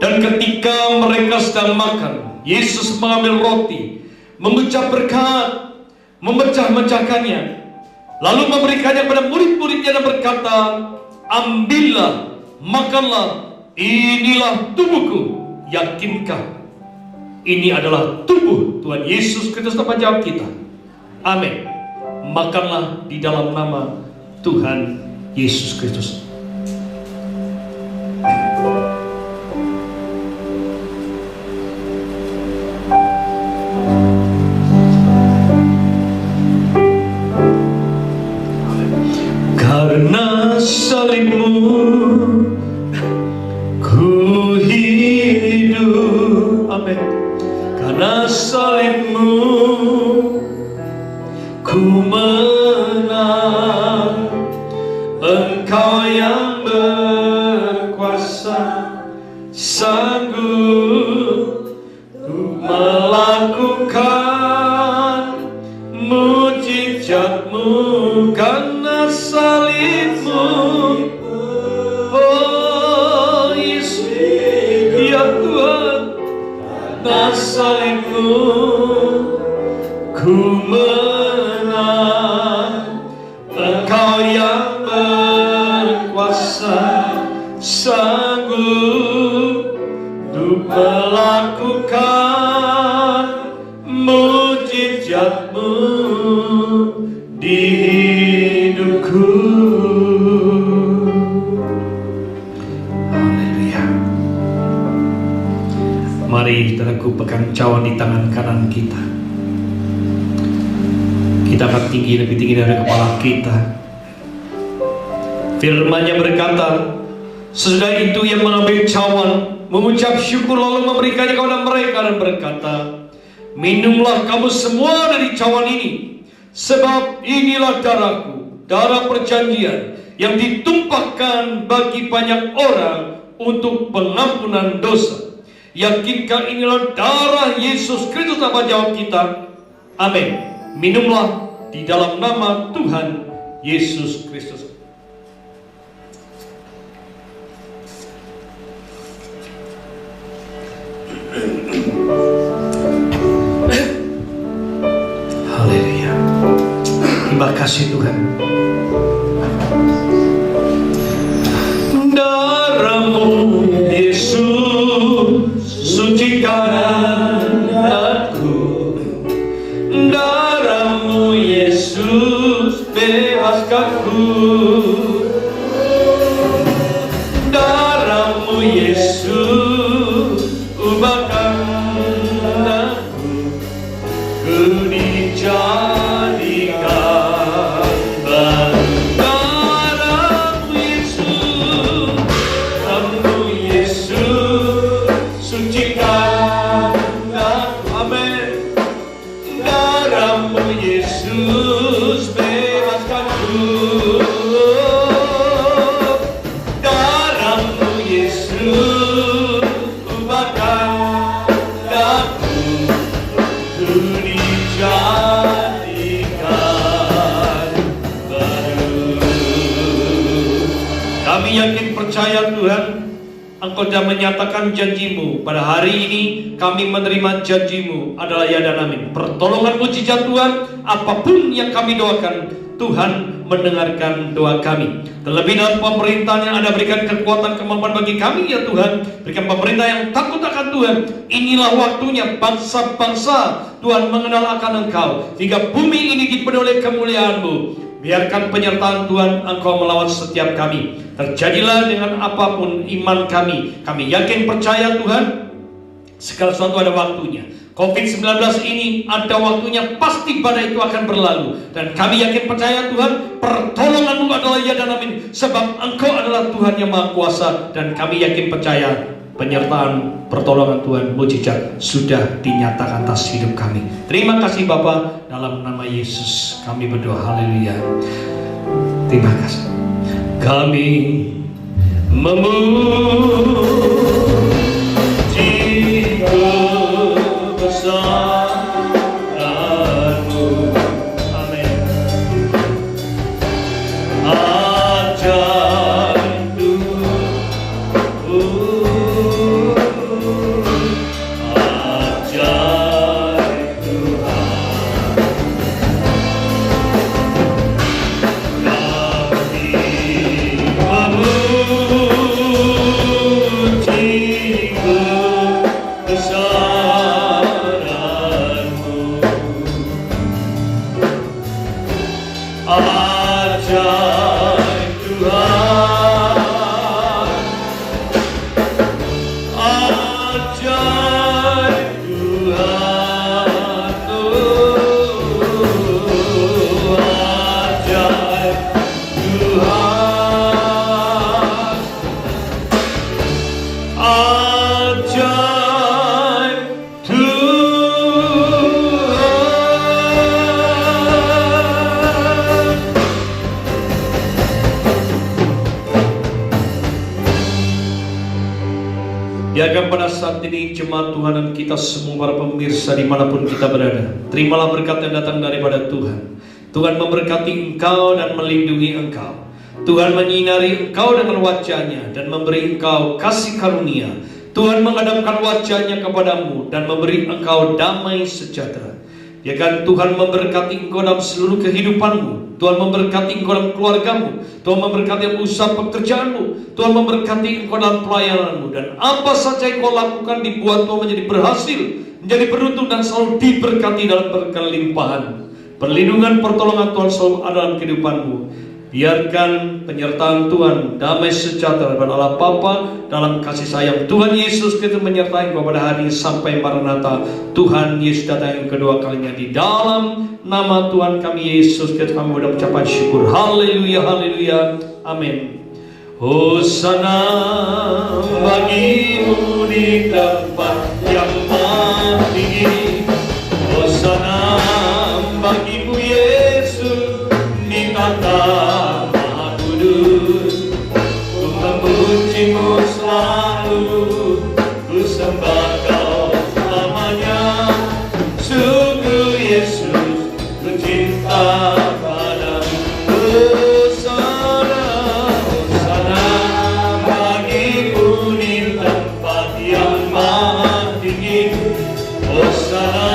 Dan ketika mereka sedang makan, Yesus mengambil roti, mengucap berkat, memecah-mecahkannya, lalu memberikannya kepada murid-muridnya dan berkata, ambillah, makanlah, inilah tubuhku. Yakinkah ini adalah tubuh Tuhan Yesus Kristus tempat jawab kita? Amin. Makanlah di dalam nama Tuhan Yesus Kristus. Karena salibmu ku hidup. Amin. Karena salibmu ku menang. Engkau yang berkuasa, sanggup melakukan mujizatmu. Karena salibmu, oh Yesus, ya Tuhan, karena salibmu ku menang. Engkau yang berkuasa, sanggup untuk melakukan mujizatmu di hidupku. Haleluya. Mari saudaraku pegang cawan di tangan kanan kita. Kita akan tinggi, lebih tinggi dari kepala kita. Firman-Nya berkata, sesudah itu ia mengambil cawan, mengucap syukur lalu memberikannya kepada mereka dan berkata, minumlah kamu semua dari cawan ini, sebab inilah darahku, darah perjanjian yang ditumpahkan bagi banyak orang untuk pengampunan dosa. Yakinkah inilah darah Yesus Kristus apa jawab kita? Amin. Minumlah di dalam nama Tuhan Yesus Kristus. Haleluya. Terima kasih Tuhan. Darahmu Yesus sucikan aku. Darahmu Yesus bebaskanku. Darahmu Yesus ubahkan aku. Ku dijadikan baru. Darahmu Yesus, darahmu Yesus sucikan aku. Amin. Darahmu Yesus bebaskanku. Darahmu Yesus ubahkan aku. Ku dijadikan baru. percaya Tuhan, Engkau sudah menyatakan janji-Mu. Pada hari ini kami menerima janji-Mu adalah ya dan amin. Pertolongan mujizat Tuhan, apapun yang kami doakan, Tuhan mendengarkan doa kami. Terlebih dalam pemerintahan yang Anda berikan kekuatan kemampuan bagi kami ya Tuhan. Berikan pemerintah yang takut akan Tuhan. Inilah waktunya bangsa-bangsa Tuhan mengenal akan Engkau, sehingga bumi ini dipenuhi oleh kemuliaan-Mu. Biarkan penyertaan Tuhan Engkau melawan setiap kami. Terjadilah dengan apapun iman kami. Kami yakin percaya Tuhan, segala sesuatu ada waktunya. COVID-19 ini ada waktunya, pasti badai itu akan berlalu. Dan kami yakin percaya Tuhan, pertolongan-Mu adalah ya dan amin. Sebab Engkau adalah Tuhan yang Maha Kuasa. Dan kami yakin percaya penyertaan pertolongan Tuhan mujizat sudah dinyatakan atas hidup kami. Terima kasih Bapa, dalam nama Yesus kami berdoa. Haleluya. Terima kasih. Kami memuji kebesaran-Mu. Amin. Ajaib Tuhan, ajaib Tuhan. Kami memuji kebesaran-Mu. Ajaib Tuhan, ajaib Tuhan, oh, ajaib Tuhan, ajaib Tuhan. Biarkan pada saat ini jemaat Tuhan dan kita semua para pemirsa dimanapun kita berada, terimalah berkat yang datang daripada Tuhan. Tuhan memberkati engkau dan melindungi engkau. Tuhan menyinari engkau dengan wajah-Nya dan memberi engkau kasih karunia. Tuhan menghadapkan wajah-Nya kepadamu dan memberi engkau damai sejahtera. Biarkan Tuhan memberkati engkau dalam seluruh kehidupanmu. Tuhan memberkati engkau dalam keluargamu. Tuhan memberkati usaha pekerjaanmu. Tuhan memberkati engkau dalam pelayananmu. Dan apa saja yang kau lakukan dibuat Tuhan menjadi berhasil, menjadi beruntung dan selalu diberkati dalam berkelimpahan. Perlindungan pertolongan Tuhan selalu ada dalam kehidupanmu. Biarkan penyertaan Tuhan, damai sejahtera daripada Allah Bapa dalam kasih sayang Tuhan Yesus Kristus menyertai engkau pada hari sampai Maranatha. Tuhan Yesus datang yang kedua kalinya. Di dalam nama Tuhan kami Yesus Kristus kami mengucapkan syukur. Haleluya, haleluya, amin. Hosana bagimu di tempat yang maha tinggi. Hosana bagimu Yesus di tata maha kudus. Ku memujimu selalu, ku sembah Kau namanya. Sungguh Yesus, ku cinta padamu. Hosana, Hosana bagimu di tempat yang maha tinggi. Hosana